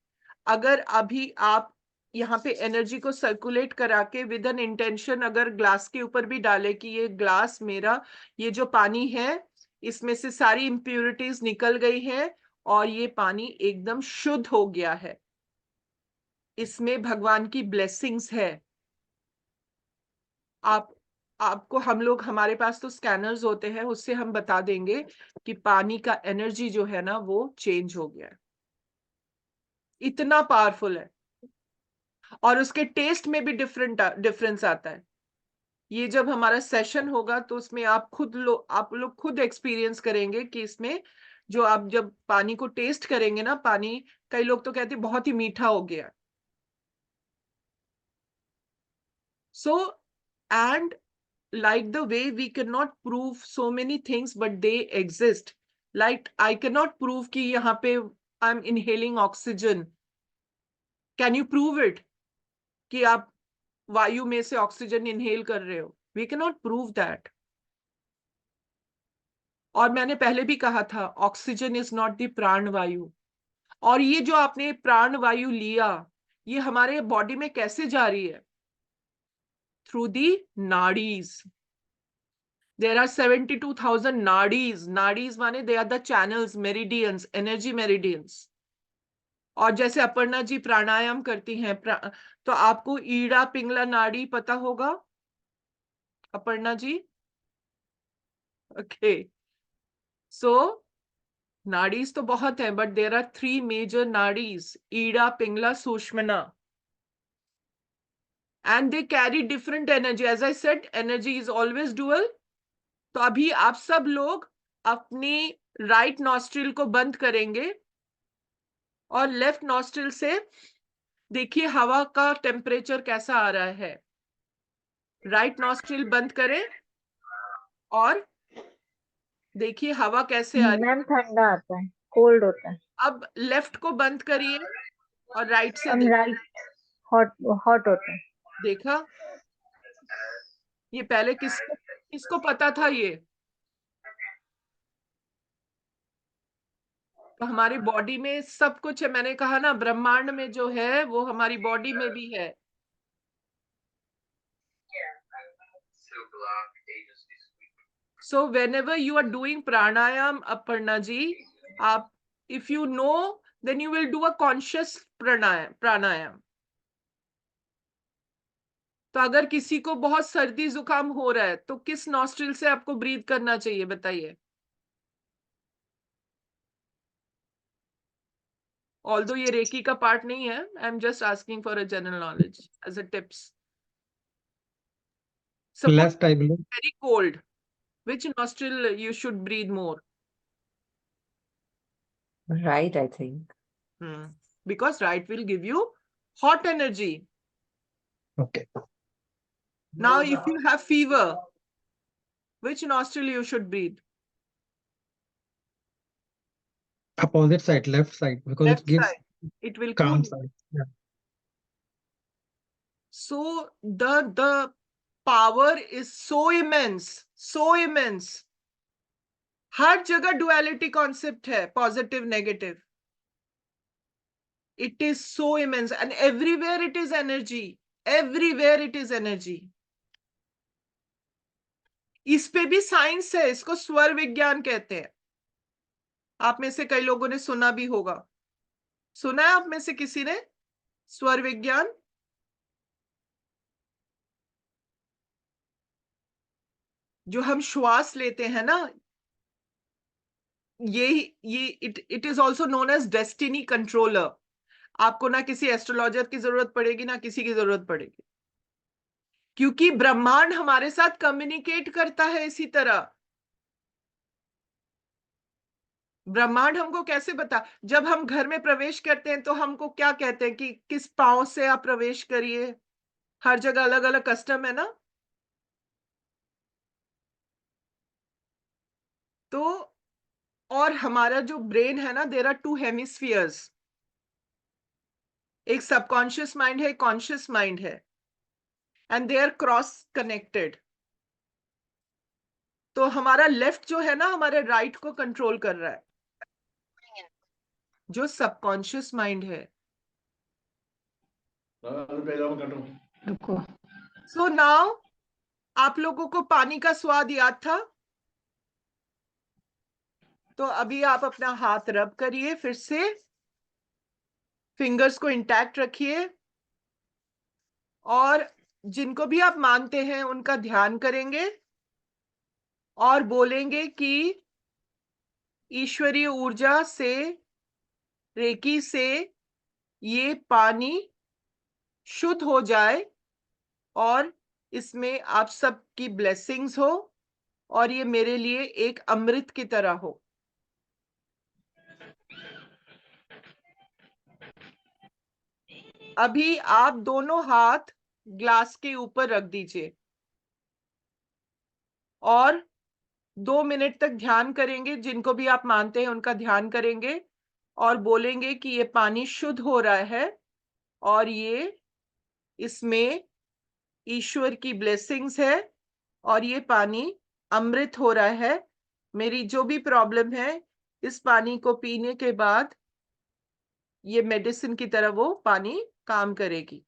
अगर अभी आप यहाँ पे एनर्जी को सर्कुलेट करा के विद एन इंटेंशन अगर ग्लास के ऊपर भी डाले कि ये ग्लास मेरा, ये जो पानी है इसमें से सारी इम्प्यूरिटीज निकल गई है और ये पानी एकदम शुद्ध हो गया है, इसमें भगवान की ब्लेसिंग्स है. आपको हम लोग, हमारे पास तो स्कैनर्स होते हैं, उससे हम बता देंगे कि पानी का एनर्जी जो है ना वो चेंज हो गया है. इतना पावरफुल है. और उसके टेस्ट में भी डिफरेंस आता है. ये जब हमारा सेशन होगा तो उसमें आप लोग खुद एक्सपीरियंस करेंगे कि इसमें जो आप जब पानी को टेस्ट करेंगे ना, पानी, कई लोग तो कहते हैं बहुत ही मीठा हो गया. So and like the way we cannot prove so many things but they exist, like I cannot prove कि यहाँ पे I'm inhaling oxygen. Can you prove it कि आप वायु में से ऑक्सीजन इनहेल कर रहे हो? We cannot prove that. और मैंने पहले भी कहा था, ऑक्सीजन इज नॉट द प्राण वायु. और ये जो आपने प्राण वायु लिया, ये हमारे बॉडी में कैसे जा रही है? Through the nadis. There are 72,000 nadis. Nadis माने they are the channels, meridians, energy meridians. और जैसे अपर्णा जी प्राणायाम करती हैं, तो आपको ईड़ा पिंगला नाड़ी पता होगा, अपर्णा जी? ओके. सो नाड़ीज तो बहुत है, but there are 3 major nadis, Ida Pingala Sushumna. And they carry different energy. As I said, energy is always dual. तो अभी आप सब लोग अपनी राइट नॉस्ट्रिल को बंद करेंगे और लेफ्ट नॉस्ट्रिल से देखिए हवा का टेम्परेचर कैसा आ रहा है. राइट नॉस्ट्रिल बंद करें और देखिए हवा कैसे आ रही है. मैम ठंडा आता है, कोल्ड होता है. अब लेफ्ट को बंद करिए और राइट से राइट हॉट होता है. देखा? ये पहले किसको पता था? ये तो हमारी बॉडी में सब कुछ है. मैंने कहा ना, ब्रह्मांड में जो है वो हमारी बॉडी में भी है. So whenever you are doing pranayam, Aparna ji, if you know, then you will do a conscious pranayam. तो अगर किसी को बहुत सर्दी जुकाम हो रहा है तो किस नॉस्ट्रिल से आपको ब्रीथ करना चाहिए, बताइए? Although ये रेकी का पार्ट नहीं है, I am just asking for a general knowledge as a tips. Left, I believe. Very cold. Which nostril you should breathe more? Right, I think. Because right will give you hot energy. Okay. Now, if you have fever, which nostril you should breathe? Opposite side, left side, because Left it gives side. It will calm cool. side. Yeah. So the power is so immense, so immense. हर जगह duality concept है, positive, negative. It is so immense, and everywhere it is energy. Everywhere it is energy. इस पे भी science है, इसको स्वर विज्ञान कहते हैं। आप में से कई लोगों ने सुना भी होगा। सुना है आप में से किसी ने स्वर विज्ञान? जो हम श्वास लेते हैं ना, ये it is also known as destiny controller. आपको ना किसी एस्ट्रोलॉजर की जरूरत पड़ेगी, ना किसी की जरूरत पड़ेगी, क्योंकि ब्रह्मांड हमारे साथ कम्युनिकेट करता है इसी तरह। ब्रह्मांड हमको कैसे बता, जब हम घर में प्रवेश करते हैं तो हमको क्या कहते हैं कि किस पांव से आप प्रवेश करिए। हर जगह अलग अलग कस्टम है ना। तो और हमारा जो ब्रेन है ना, देयर आर 2 हेमिस्फीयर्स। एक सबकॉन्शियस माइंड है, एक कॉन्शियस माइंड है, and they are cross connected. तो हमारा लेफ्ट जो है ना, हमारे राइट को कंट्रोल कर रहा है, जो सबकॉन्शियस माइंड है। रुको। सो नाउ आप लोगों को पानी का स्वाद याद था, तो अभी आप अपना हाथ रब करिए, फिर से फिंगर्स को इंटैक्ट रखिए, और जिनको भी आप मानते हैं उनका ध्यान करेंगे और बोलेंगे कि ईश्वरीय ऊर्जा से, रेकी से ये पानी शुद्ध हो जाए और इसमें आप सबकी ब्लेसिंग्स हो, और ये मेरे लिए एक अमृत की तरह हो। अभी आप दोनों हाथ ग्लास के ऊपर रख दीजिए और 2 मिनट तक ध्यान करेंगे। जिनको भी आप मानते हैं उनका ध्यान करेंगे और बोलेंगे कि ये पानी शुद्ध हो रहा है और ये, इसमें ईश्वर की ब्लेसिंग्स है और ये पानी अमृत हो रहा है। मेरी जो भी प्रॉब्लम है, इस पानी को पीने के बाद ये मेडिसिन की तरह वो पानी काम करेगी।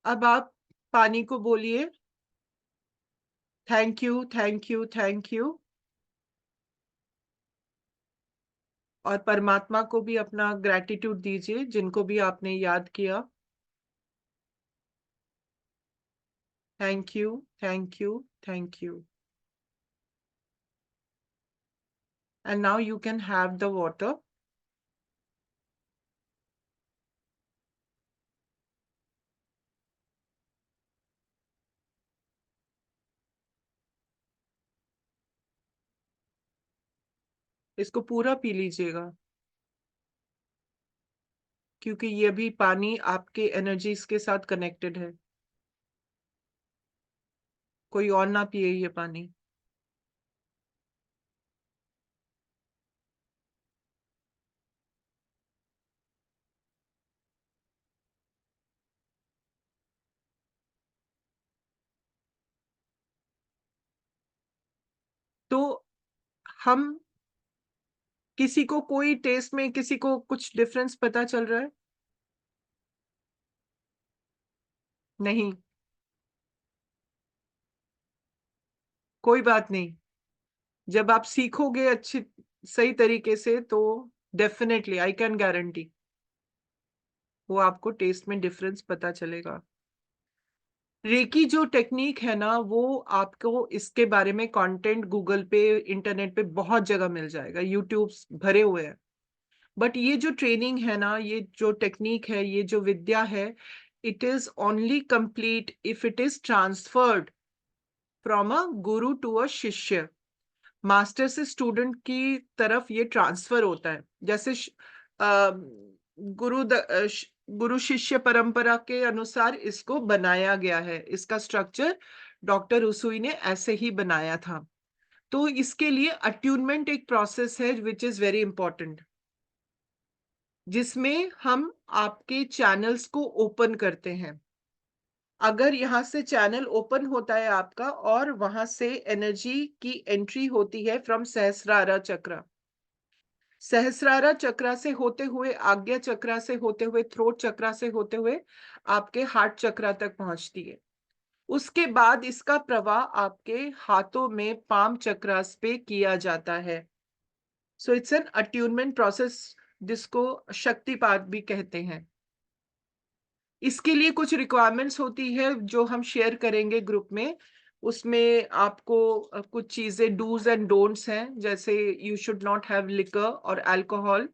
अब आप पानी को बोलिए, thank you, thank you, thank you. और परमात्मा को भी अपना ग्रैटिट्यूड दीजिए, जिनको भी आपने याद किया। Thank you, thank you, thank you. And now you can have the water. इसको पूरा पी लीजिएगा, क्योंकि ये भी पानी आपके एनर्जीज के साथ कनेक्टेड है। कोई और ना पिए ये पानी। तो हम किसी को कोई टेस्ट में किसी को कुछ डिफरेंस पता चल रहा है? नहीं, कोई बात नहीं। जब आप सीखोगे अच्छी सही तरीके से, तो डेफिनेटली आई कैन गारंटी वो आपको टेस्ट में डिफरेंस पता चलेगा। रेकी जो टेक्निक है ना, वो आपको इसके बारे में कंटेंट गूगल पे, इंटरनेट पे बहुत जगह मिल जाएगा, यूट्यूब भरे हुए हैं। बट ये जो ट्रेनिंग है ना, ये जो टेक्निक है, ये जो विद्या है, it is only complete if it is transferred from a Guru to a शिष्य। मास्टर से स्टूडेंट की तरफ ये ट्रांसफर होता है। जैसे गुरु शिष्य परंपरा के अनुसार इसको बनाया गया है। इसका स्ट्रक्चर डॉक्टर उसुई ने ऐसे ही बनाया था। तो इसके लिए अट्यूनमेंट एक प्रोसेस है विच इज वेरी इंपॉर्टेंट, जिसमें हम आपके चैनल्स को ओपन करते हैं। अगर यहाँ से चैनल ओपन होता है आपका और वहां से एनर्जी की एंट्री होती है फ्रॉम सहस्रारा चक्र, सहस्रारा चक्र से होते हुए, आज्ञा चक्र से होते हुए, थ्रोट चक्र से होते हुए आपके हार्ट चक्र तक पहुंचती है। उसके बाद इसका प्रवाह आपके हाथों में पाम चक्रास पे किया जाता है। So it's an attunement process, जिसको शक्तिपात भी कहते हैं। इसके लिए कुछ रिक्वायरमेंट्स होती है जो हम शेयर करेंगे ग्रुप में। उसमें आपको कुछ चीजें डूज एंड डोंट्स हैं, जैसे you should not have liquor और अल्कोहल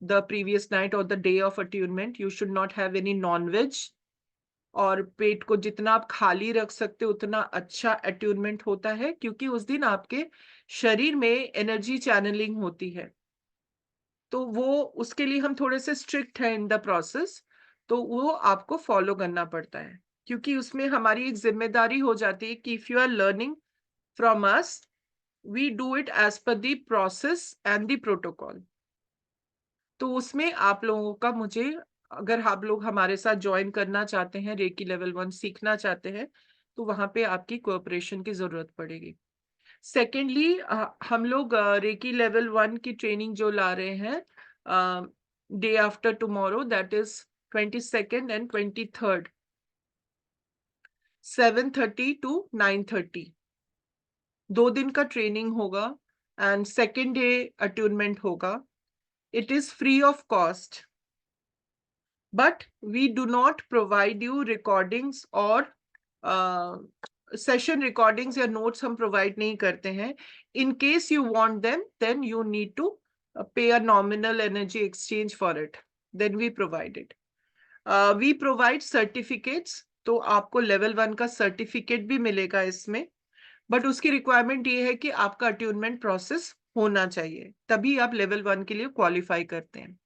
द प्रीवियस नाइट और the day of attunement. You should not have any non veg, और पेट को जितना आप खाली रख सकते हो उतना अच्छा अट्यूनमेंट होता है, क्योंकि उस दिन आपके शरीर में एनर्जी चैनलिंग होती है। तो वो उसके लिए हम थोड़े से स्ट्रिक्ट हैं इन द प्रोसेस, तो वो आपको फॉलो करना पड़ता है, क्योंकि उसमें हमारी एक जिम्मेदारी हो जाती है कि if you are learning from us, we do it as per the process and the protocol. तो उसमें आप लोगों का, मुझे, अगर आप लोग हमारे साथ ज्वाइन करना चाहते हैं, रेकी लेवल 1 सीखना चाहते हैं, तो वहां पे आपकी कोऑपरेशन की जरूरत पड़ेगी। सेकेंडली, हम लोग रेकी लेवल 1 की ट्रेनिंग जो ला रहे हैं day after tomorrow, that is 22nd and 23rd, 7:30 to 9:30, 2 दिन का ट्रेनिंग होगा। एंड सेकेंड डे अट्यूनमेंट होगा। It is free of cost, but we do not provide you recordings और session recordings या notes हम provide नहीं करते हैं। In case you want them, then you need to pay a nominal energy exchange for it. Then we provide it. We provide certificates, तो आपको level 1 का certificate भी मिलेगा इसमें, बट उसकी रिक्वायरमेंट ये है कि आपका अट्यूनमेंट प्रोसेस होना चाहिए, तभी आप लेवल 1 के लिए क्वालिफाई करते हैं।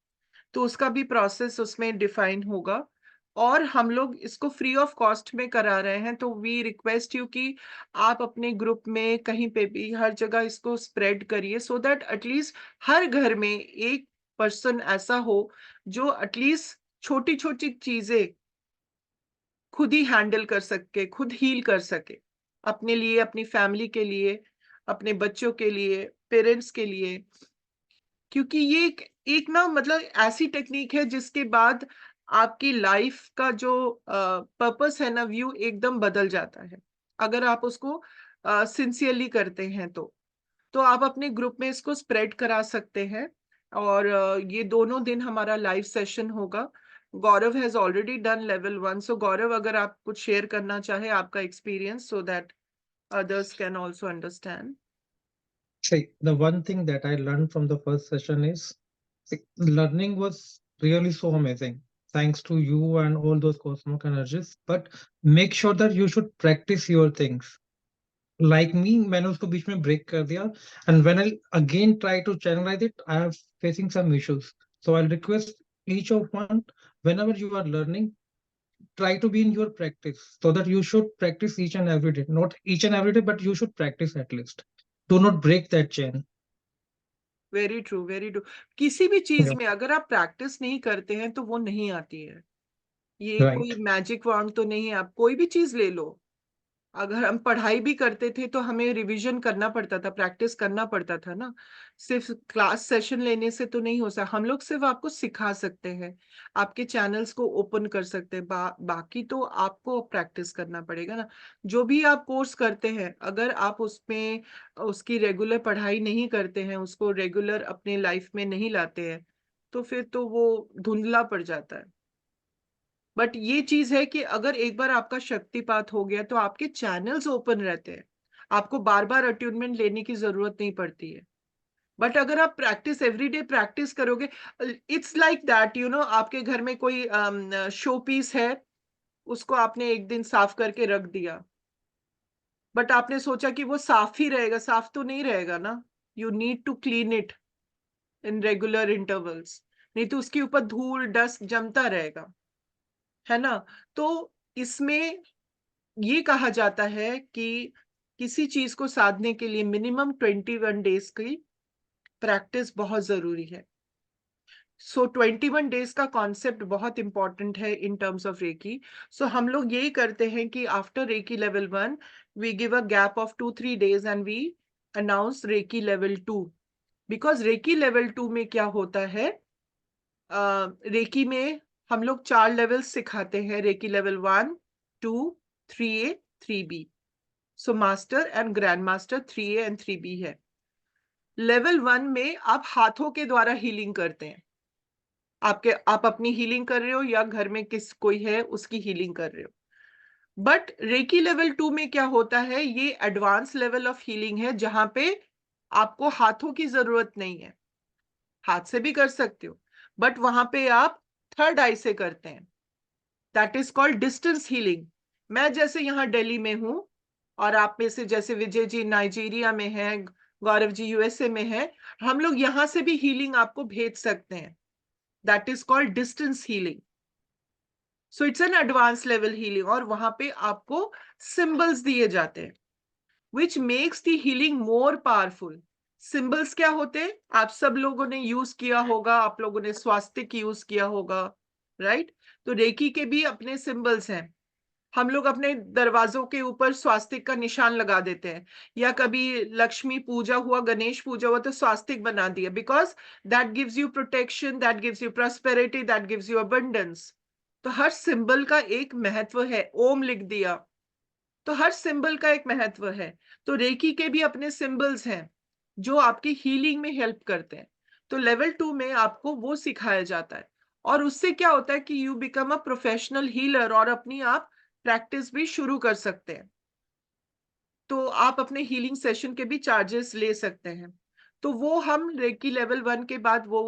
तो उसका भी प्रोसेस उसमें डिफाइन होगा, और हम लोग इसको फ्री ऑफ कॉस्ट में करा रहे हैं। तो वी रिक्वेस्ट यू कि आप अपने ग्रुप में, कहीं पे भी, हर जगह इसको स्प्रेड करिए, सो दैट एटलीस्ट हर घर में एक पर्सन ऐसा हो जो एटलीस्ट छोटी छोटी चीजें खुद ही हैंडल कर सके, खुद हील कर सके, अपने लिए, अपनी फैमिली के लिए, अपने बच्चों के लिए, पेरेंट्स के लिए। क्योंकि ये एक ना, मतलब ऐसी टेक्निक है जिसके बाद आपकी लाइफ का जो पर्पस है ना, व्यू एकदम बदल जाता है, अगर आप उसको सिंसियरली करते हैं। तो आप अपने ग्रुप में इसको स्प्रेड करा सकते हैं। और ये दोनों दिन हमारा लाइव सेशन होगा। गौरव हैज ऑलरेडी डन लेवल 1, सो गौरव, अगर आप कुछ शेयर करना चाहे आपका experience, so that others can also understand. See, the one thing that I learned from the first session is learning was really so amazing. Thanks to you and all those cosmic energies. But make sure that you should practice your things. Like me, मैंने उसको बीच में break कर दिया, and when I again try to channelize it, I am facing some issues. So I'll request each of one, whenever you are learning, try to be in your practice, so that you should practice each and every day. Not each and every day, but you should practice at least. Do not break that chain. Very true, very true. किसी भी चीज Yeah. में अगर आप practice नहीं करते हैं तो वो नहीं आती है। ये Right. कोई मैजिक वॉन्ड तो नहीं है, आप कोई भी चीज ले लो, अगर हम पढ़ाई भी करते थे तो हमें रिवीजन करना पड़ता था, प्रैक्टिस करना पड़ता था ना। सिर्फ क्लास सेशन लेने से तो नहीं हो सकता। हम लोग सिर्फ आपको सिखा सकते हैं, आपके चैनल्स को ओपन कर सकते हैं, बाकी तो आपको प्रैक्टिस करना पड़ेगा ना। जो भी आप कोर्स करते हैं, अगर आप उसमें उसकी रेगुलर पढ़ाई नहीं करते हैं, उसको रेगुलर अपने लाइफ में नहीं लाते हैं, तो फिर तो वो धुंधला पड़ जाता है। बट ये चीज है कि अगर एक बार आपका शक्तिपात हो गया तो आपके चैनल्स ओपन रहते हैं, आपको बार बार अट्यूनमेंट लेने की जरूरत नहीं पड़ती है। बट अगर आप प्रैक्टिस एवरीडे प्रैक्टिस करोगे, it's like that, you know, आपके घर में कोई शो पीस है, उसको आपने एक दिन साफ करके रख दिया, बट आपने सोचा कि वो साफ ही रहेगा, साफ तो नहीं रहेगा ना। You need to clean it in regular intervals, नहीं तो उसके ऊपर धूल डस्ट जमता रहेगा, है ना। तो इसमें ये कहा जाता है कि किसी चीज को साधने के लिए मिनिमम 21 डेज की प्रैक्टिस बहुत जरूरी है। सो 21 डेज का कॉन्सेप्ट बहुत इंपॉर्टेंट है in terms of reiki. So हम लोग यही करते हैं कि after reiki level 1 we give a gap of 2-3 days and we announce reiki level 2। Because reiki level 2 में क्या होता है, रेकी में हम लोग 4 लेवल सिखाते हैं, reiki level 1, 2, 3A, 3B। So master and grand master 3A and 3B है। लेवल 1 में आप हाथों के द्वारा हीलिंग करते हैं, आप अपनी हीलिंग कर रहे हो या घर में कोई है उसकी हीलिंग कर रहे हो। बट रेकी लेवल 2 में क्या होता है, ये एडवांस लेवल ऑफ हीलिंग है, जहां पे आपको हाथों की जरूरत नहीं है, हाथ से भी कर सकते हो, बट वहां पे आप थर्ड आई से करते हैं। That is called distance healing. मैं जैसे यहाँ दिल्ली में हूं और आप में से जैसे विजय जी नाइजीरिया में है, गौरव जी यूएसए में है, हम लोग यहां से भी हीलिंग आपको भेज सकते हैं। That is called distance healing. So it's an advance level healing, और वहां पे आपको सिंबल्स दिए जाते हैं which makes the healing more powerful. Symbols क्या होते हैं, आप सब लोगों ने यूज किया होगा, आप लोगों ने स्वास्तिक यूज किया होगा, राइट। तो रेकी के भी अपने सिंबल्स हैं। हम लोग अपने दरवाजों के ऊपर स्वास्तिक का निशान लगा देते हैं, या कभी लक्ष्मी पूजा हुआ, गणेश पूजा हुआ, तो स्वास्तिक बना दिया, because that gives you protection, that gives you prosperity, that gives you abundance. तो हर सिंबल का एक महत्व है। ओम लिख दिया, तो हर सिंबल का एक महत्व है। तो रेकी के भी अपने सिंबल्स हैं जो आपकी हीलिंग में हेल्प करते हैं। तो लेवल 2 में आपको वो सिखाया जाता है, और उससे क्या होता है कि you become a professional healer, और अपनी आप प्रैक्टिस भी शुरू कर सकते हैं। तो आप अपने हीलिंग सेशन के भी चार्जेस ले सकते हैं। तो वो हम रेकी लेवल 1 के बाद वो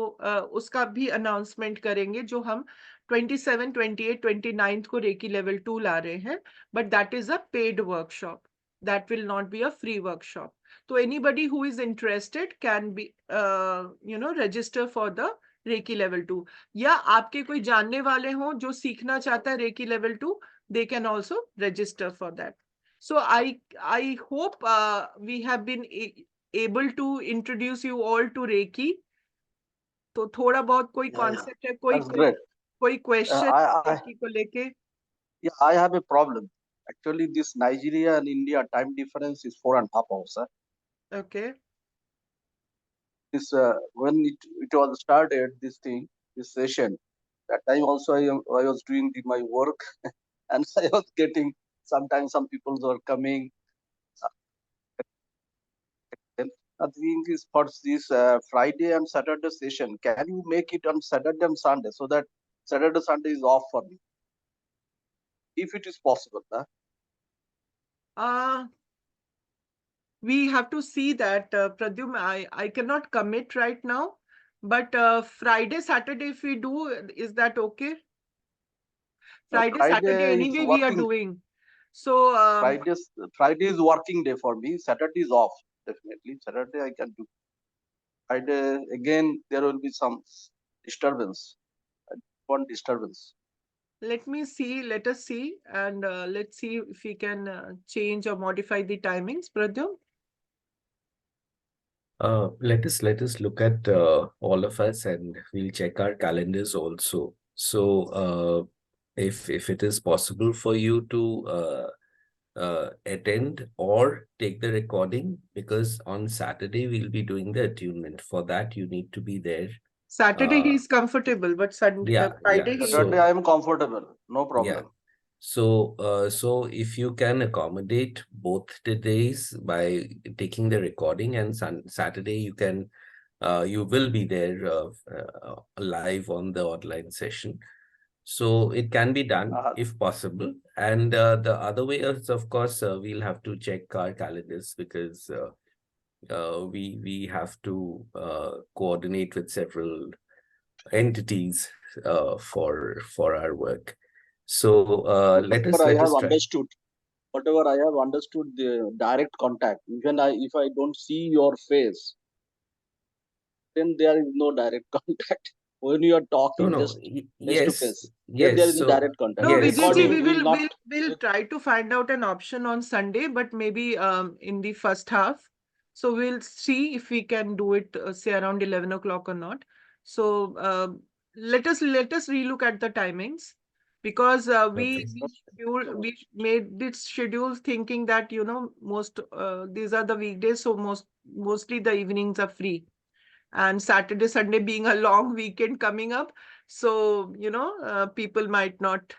उसका भी अनाउंसमेंट करेंगे, जो हम 27, 28, 29 को रेकी लेवल 2 ला रहे हैं। But that is a paid workshop, that will not be a free workshop. तो anybody who is interested can be register for the reiki level 2, या आपके कोई जानने वाले हों जो सीखना चाहता है recce level 2, they can also register for that. So I hope we have been able to introduce you all to Reiki. तो थोड़ा बहुत कोई Yeah, कॉन्सेप्ट है, कोई that's great. कोई क्वेश्चन I रेकी को लेके? yeah, I have a problem. Actually, this Nigeria and India time difference is 4.5 hours. Sir. Okay. This when it was started, this session, that time also I was doing my work and I was getting, sometimes some people were coming. The thing is for this Friday and Saturday session, can you make it on Saturday and Sunday so that Saturday, Sunday is off for me? If it is possible. We have to see that, Pradyum. I cannot commit right now, but Friday, Saturday, if we do, is that okay? Friday, Saturday, Friday is anyway, we are working. doing. So Friday is working day for me. Saturday is off. Definitely. Saturday I can do. Friday again there will be some disturbance. I don't want disturbance. let us see, and let's see if we can change or modify the timings, Pradyum. Let us look at all of us, and we'll check our calendars also. So if it is possible for you to attend or take the recording, because on Saturday we'll be doing the attunement. For that, you need to be there. Saturday he is comfortable, but Sunday, Yeah, Friday yeah. he Saturday So- I am comfortable, no problem. So if you can accommodate both the days by taking the recording, and Saturday you can, you will be there live on the online session. So it can be done if possible. And the other way is, of course, we'll have to check our calendars, because we have to coordinate with several entities for our work. So let us I have try. understood. Whatever I have understood, the direct contact. Even if I don't see your face, then there is no direct contact. When you are talking just face to Yes, face, then there is so direct contact. No, yes, Vijayji, so- we will not. we'll try to find out an option on Sunday, but maybe in the first half. So we'll see if we can do it say around 11 o'clock or not. So let us relook at the timings, because Okay. we made this schedule thinking that most these are the weekdays, so mostly the evenings are free, and Saturday, Sunday being a long weekend coming up, so people might not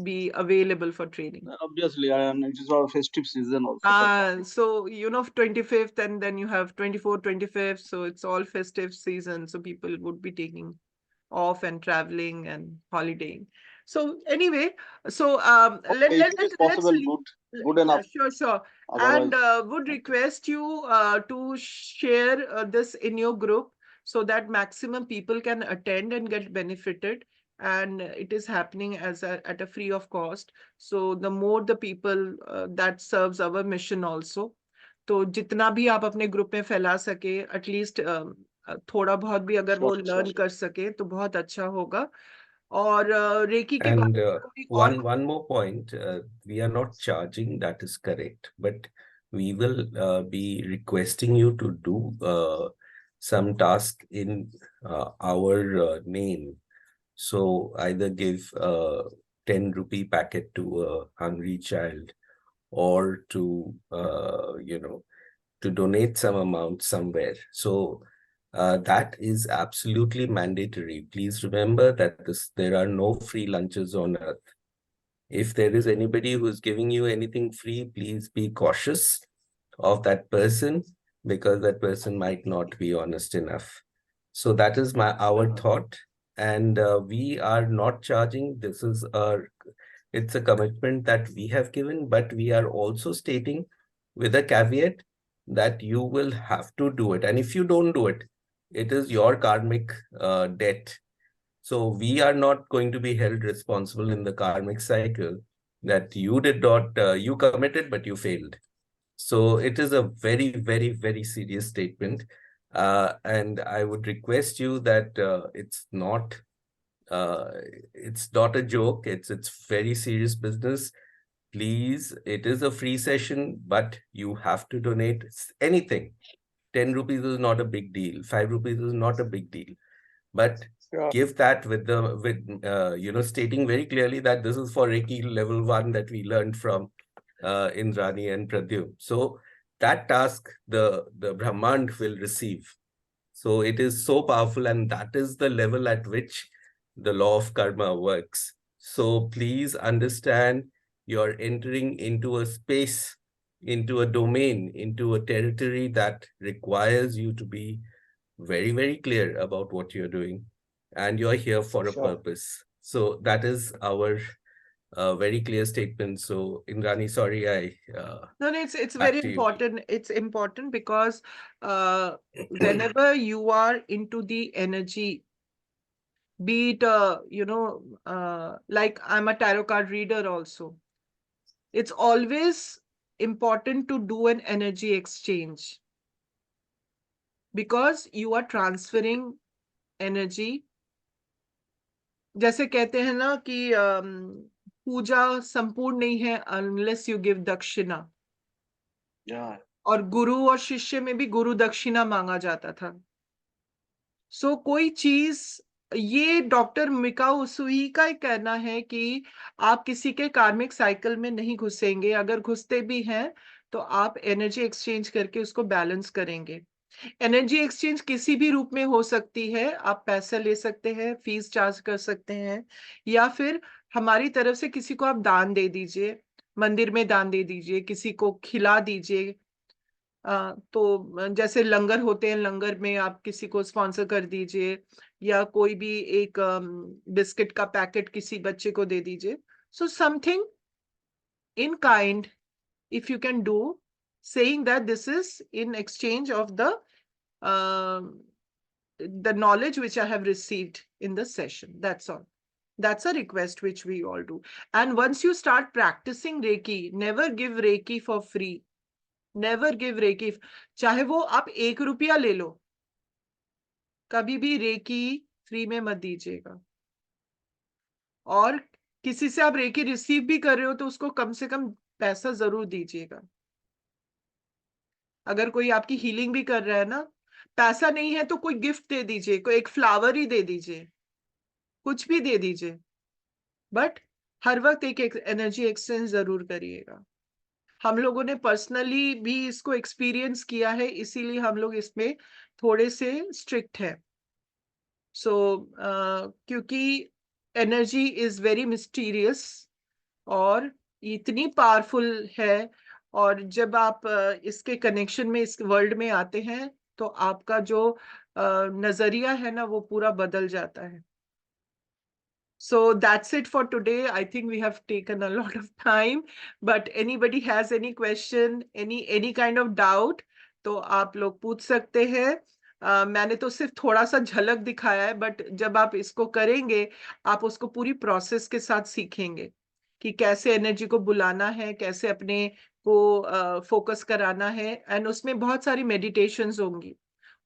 be available for training. Obviously, and it is our festive season also. So 25th, and then you have 24th, 25th, so it's all festive season, so people would be taking off and traveling and holidaying. So anyway, so Okay, if it is possible, good enough. Sure. Otherwise, And would request you to share this in your group, so that maximum people can attend and get benefited, and it is happening at a free of cost. So the more the people, that serves our mission also. तो जितना भी आप अपने group में फैला सके, at least थोड़ा बहुत भी अगर वो लर्न कर सके तो बहुत अच्छा होगा. और रेकी के And बारे में one more point, we are not charging, that is correct, but we will be requesting you to do some task in our name. So either give a 10 rupee packet to a hungry child, or to to donate some amount somewhere. So that is absolutely mandatory. Please remember that there are no free lunches on earth. If there is anybody who is giving you anything free, please be cautious of that person, because that person might not be honest enough. So that is our thought, and we are not charging. It's a commitment that we have given, but we are also stating with a caveat that you will have to do it. And if you don't do it, it is your karmic debt. So we are not going to be held responsible in the karmic cycle that you did not, you committed, but you failed. So it is a very, very, very serious statement. And I would request you that it's not a joke. It's very serious business. Please, it is a free session, but you have to donate anything. 10 rupees is not a big deal. 5 rupees is not a big deal. But give that with stating very clearly that this is for Reiki level 1 that we learned from Indrani and Pradyum. So that task the Brahmand will receive. So it is so powerful, and that is the level at which the law of karma works. So please understand, you're entering into a space, into a domain, into a territory that requires you to be very, very clear about what you're doing, and you're here for a purpose. So that is our very clear statement. So Indrani, sorry, No, it's very important. It's important because whenever you are into the energy, be it like I'm a tarot card reader also, it's always important to do an energy exchange, because you are transferring energy. जैसे कहते हैं ना कि पूजा संपूर्ण नहीं है unless you give दक्षिणा. और गुरु और शिष्य में भी गुरु दक्षिणा मांगा जाता था. सो कोई चीज ये डॉक्टर मिकाओ उसुई का ही कहना है कि आप किसी के कार्मिक साइकिल में नहीं घुसेंगे, अगर घुसते भी हैं तो आप एनर्जी एक्सचेंज करके उसको बैलेंस करेंगे। एनर्जी एक्सचेंज किसी भी रूप में हो सकती है, आप पैसा ले सकते हैं, फीस चार्ज कर सकते हैं, या फिर हमारी तरफ से किसी को आप दान दे दीजिए, मंदिर में दान दे दीजिए, किसी को खिला दीजिए। तो जैसे लंगर होते हैं, लंगर में आप किसी को स्पॉन्सर कर दीजिए, या कोई भी एक बिस्किट का पैकेट किसी बच्चे को दे दीजिए। So something in kind if you can do, saying that this is in exchange of the knowledge which I have received in the session. That's all. That's a request which we all do. And once you start practicing Reiki, never give Reiki for free. Never give Reiki. चाहे वो आप 1 रुपया ले लो, कभी भी recce free में मत दीजिएगा। और किसी से आप रेकी रिसीव भी कर रहे हो तो उसको कम से कम पैसा जरूर दीजिएगा। अगर कोई आपकी हीलिंग भी कर रहा है ना, पैसा नहीं है तो कोई गिफ्ट दे दीजिए, कोई एक फ्लावर ही दे दीजिए, कुछ भी दे दीजिए, बट हर वक्त एक एनर्जी एक्सचेंज जरूर करिएगा। हम लोगों ने पर्सनली भी इसको एक्सपीरियंस किया है, इसीलिए हम लोग इसमें थोड़े से स्ट्रिक्ट हैं। क्योंकि एनर्जी इज वेरी मिस्टीरियस और इतनी पावरफुल है, और जब आप इसके कनेक्शन में, इस वर्ल्ड में आते हैं तो आपका जो नजरिया है ना वो पूरा बदल जाता है। So that's it for today. I think we have taken a lot of time, but anybody has any question, any kind of doubt, तो आप लोग पूछ सकते हैं। मैंने तो सिर्फ थोड़ा सा झलक दिखाया है, बट जब आप इसको करेंगे आप उसको पूरी प्रोसेस के साथ सीखेंगे कि कैसे एनर्जी को बुलाना है, कैसे अपने को फोकस कराना है, एंड उसमें बहुत सारी मेडिटेशंस होंगी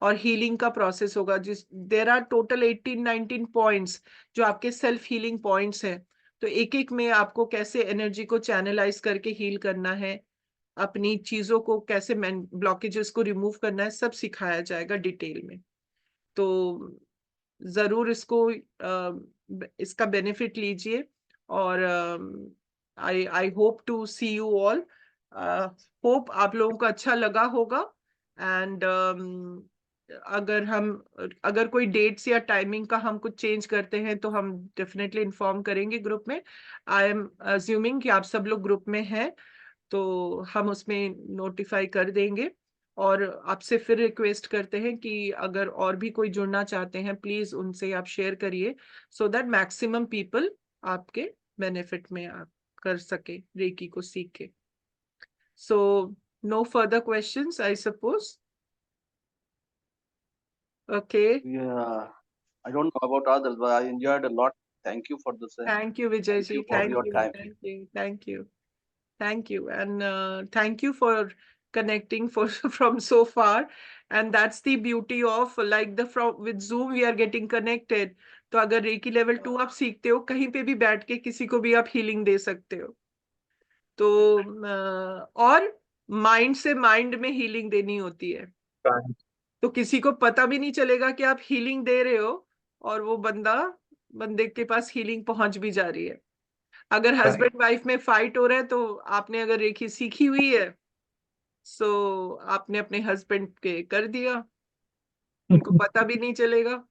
और हीलिंग का प्रोसेस होगा। देयर आर टोटल 18-19 पॉइंट्स जो आपके सेल्फ हीलिंग पॉइंट्स हैं, तो एक एक में आपको कैसे एनर्जी को चैनलाइज करके हील करना है, अपनी चीजों को कैसे ब्लॉकेजेस को रिमूव करना है, सब सिखाया जाएगा डिटेल में। तो जरूर इसको इसका बेनिफिट लीजिए, और I hope to see you all. Hope आप लोगों को अच्छा लगा होगा। एंड अगर कोई डेट्स या टाइमिंग का हम कुछ चेंज करते हैं तो हम डेफिनेटली इन्फॉर्म करेंगे ग्रुप में। आई एम अज्यूमिंग कि आप सब लोग ग्रुप में हैं, तो हम उसमें नोटिफाई कर देंगे। और आपसे फिर रिक्वेस्ट करते हैं कि अगर और भी कोई जुड़ना चाहते हैं, प्लीज उनसे आप शेयर करिए, सो दैट मैक्सिमम पीपल आपके बेनिफिट में आप कर सके, रेकी को सीख के। So no further questions, I suppose. Okay. Yeah, I don't know about others, but I enjoyed a lot. Thank you for this. Thank you, Vijay ji. Thank you for your time. Thank you. Thank you. Thank you. And thank you for connecting from so far. And that's the beauty of with Zoom we are getting connected. तो अगर recce level 2 आप सीखते हो, कहीं पे भी बैठ के किसी को भी आप हीलिंग दे सकते हो। तो और माइंड से माइंड में हीलिंग देनी होती है, तो किसी को पता भी नहीं चलेगा कि आप हीलिंग दे रहे हो, और वो बंदे के पास हीलिंग पहुंच भी जा रही है। अगर हस्बैंड वाइफ में फाइट हो रहा है तो आपने अगर रेकी सीखी हुई है, सो आपने अपने हस्बैंड के कर दिया, उनको पता भी नहीं चलेगा,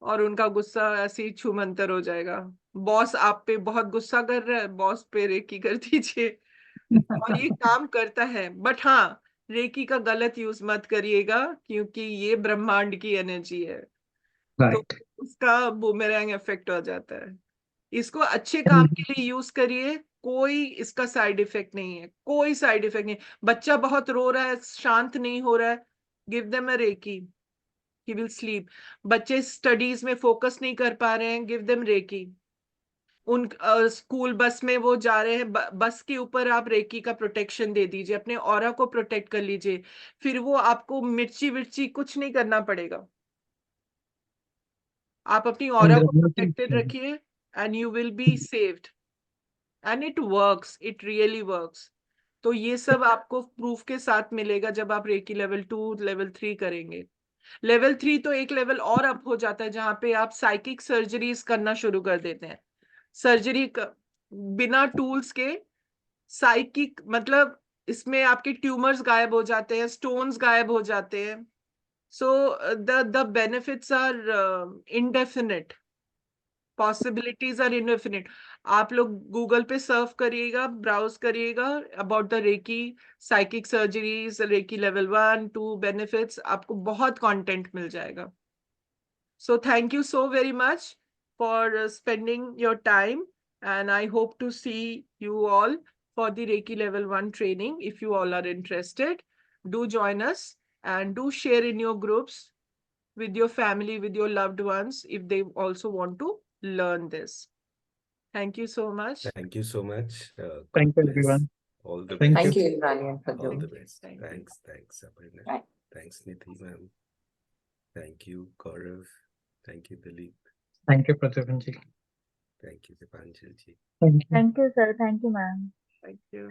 और उनका गुस्सा ऐसे ही छूमंतर हो जाएगा। बॉस आप पे बहुत गुस्सा कर रहा है, बॉस पे रेकी कर दीजिए, और ये काम करता है। बट हाँ, रेकी का गलत यूज मत करिएगा, क्योंकि ये ब्रह्मांड की एनर्जी है, तो उसका बूमेरैंग इफेक्ट हो जाता है। इसको अच्छे काम के लिए यूज करिए, कोई इसका साइड इफेक्ट नहीं है, कोई साइड इफेक्ट नहीं। बच्चा बहुत रो रहा है, शांत नहीं हो रहा है, give them a reiki, he will sleep. बच्चे स्टडीज में फोकस नहीं कर पा रहे हैं, गिव देम रेकी। उन स्कूल बस में वो जा रहे हैं, बस के ऊपर आप रेकी का प्रोटेक्शन दे दीजिए, अपने ऑरा को प्रोटेक्ट कर लीजिए, फिर वो आपको मिर्ची विर्ची कुछ नहीं करना पड़ेगा। आप अपनी ऑरा को प्रोटेक्टेड रखिए, and you will be saved, and it works, it really works। तो ये सब आपको प्रूफ के साथ मिलेगा जब आप रेकी लेवल 2 लेवल 3 करेंगे। लेवल 3 तो एक लेवल और अप हो जाता है, जहां पे आप साइकिक सर्जरीज करना शुरू कर देते हैं। सर्जरी बिना टूल्स के साइकिक, मतलब इसमें आपके ट्यूमर्स गायब हो जाते हैं, स्टोन्स गायब हो जाते हैं। So the benefits are indefinite, possibilities are indefinite. आप लोग गूगल पे सर्फ करिएगा, ब्राउज करिएगा about the reiki psychic surgeries, reiki level 1, 2 benefits, आपको बहुत कंटेंट मिल जाएगा। So thank you so very much for spending your time, and I hope to see you all for the Reiki level 1 training. If you all are interested, do join us and do share in your groups with your family, with your loved ones, if they also want to learn this. Thank you so much. Thank you so much. Thank God you, bless. everyone. All the Thank best. Thank you, Indrani and All Pradyumna. the best. Thank you. Thanks, Aparna. Right. Thanks, Nidhi ma'am. Thank you, Gaurav. Thank you, Dilip. Thank you, Pradyumna ji. Thank you, Dipanjal ji. Thank you. Thank you, sir. Thank you, ma'am. Thank you.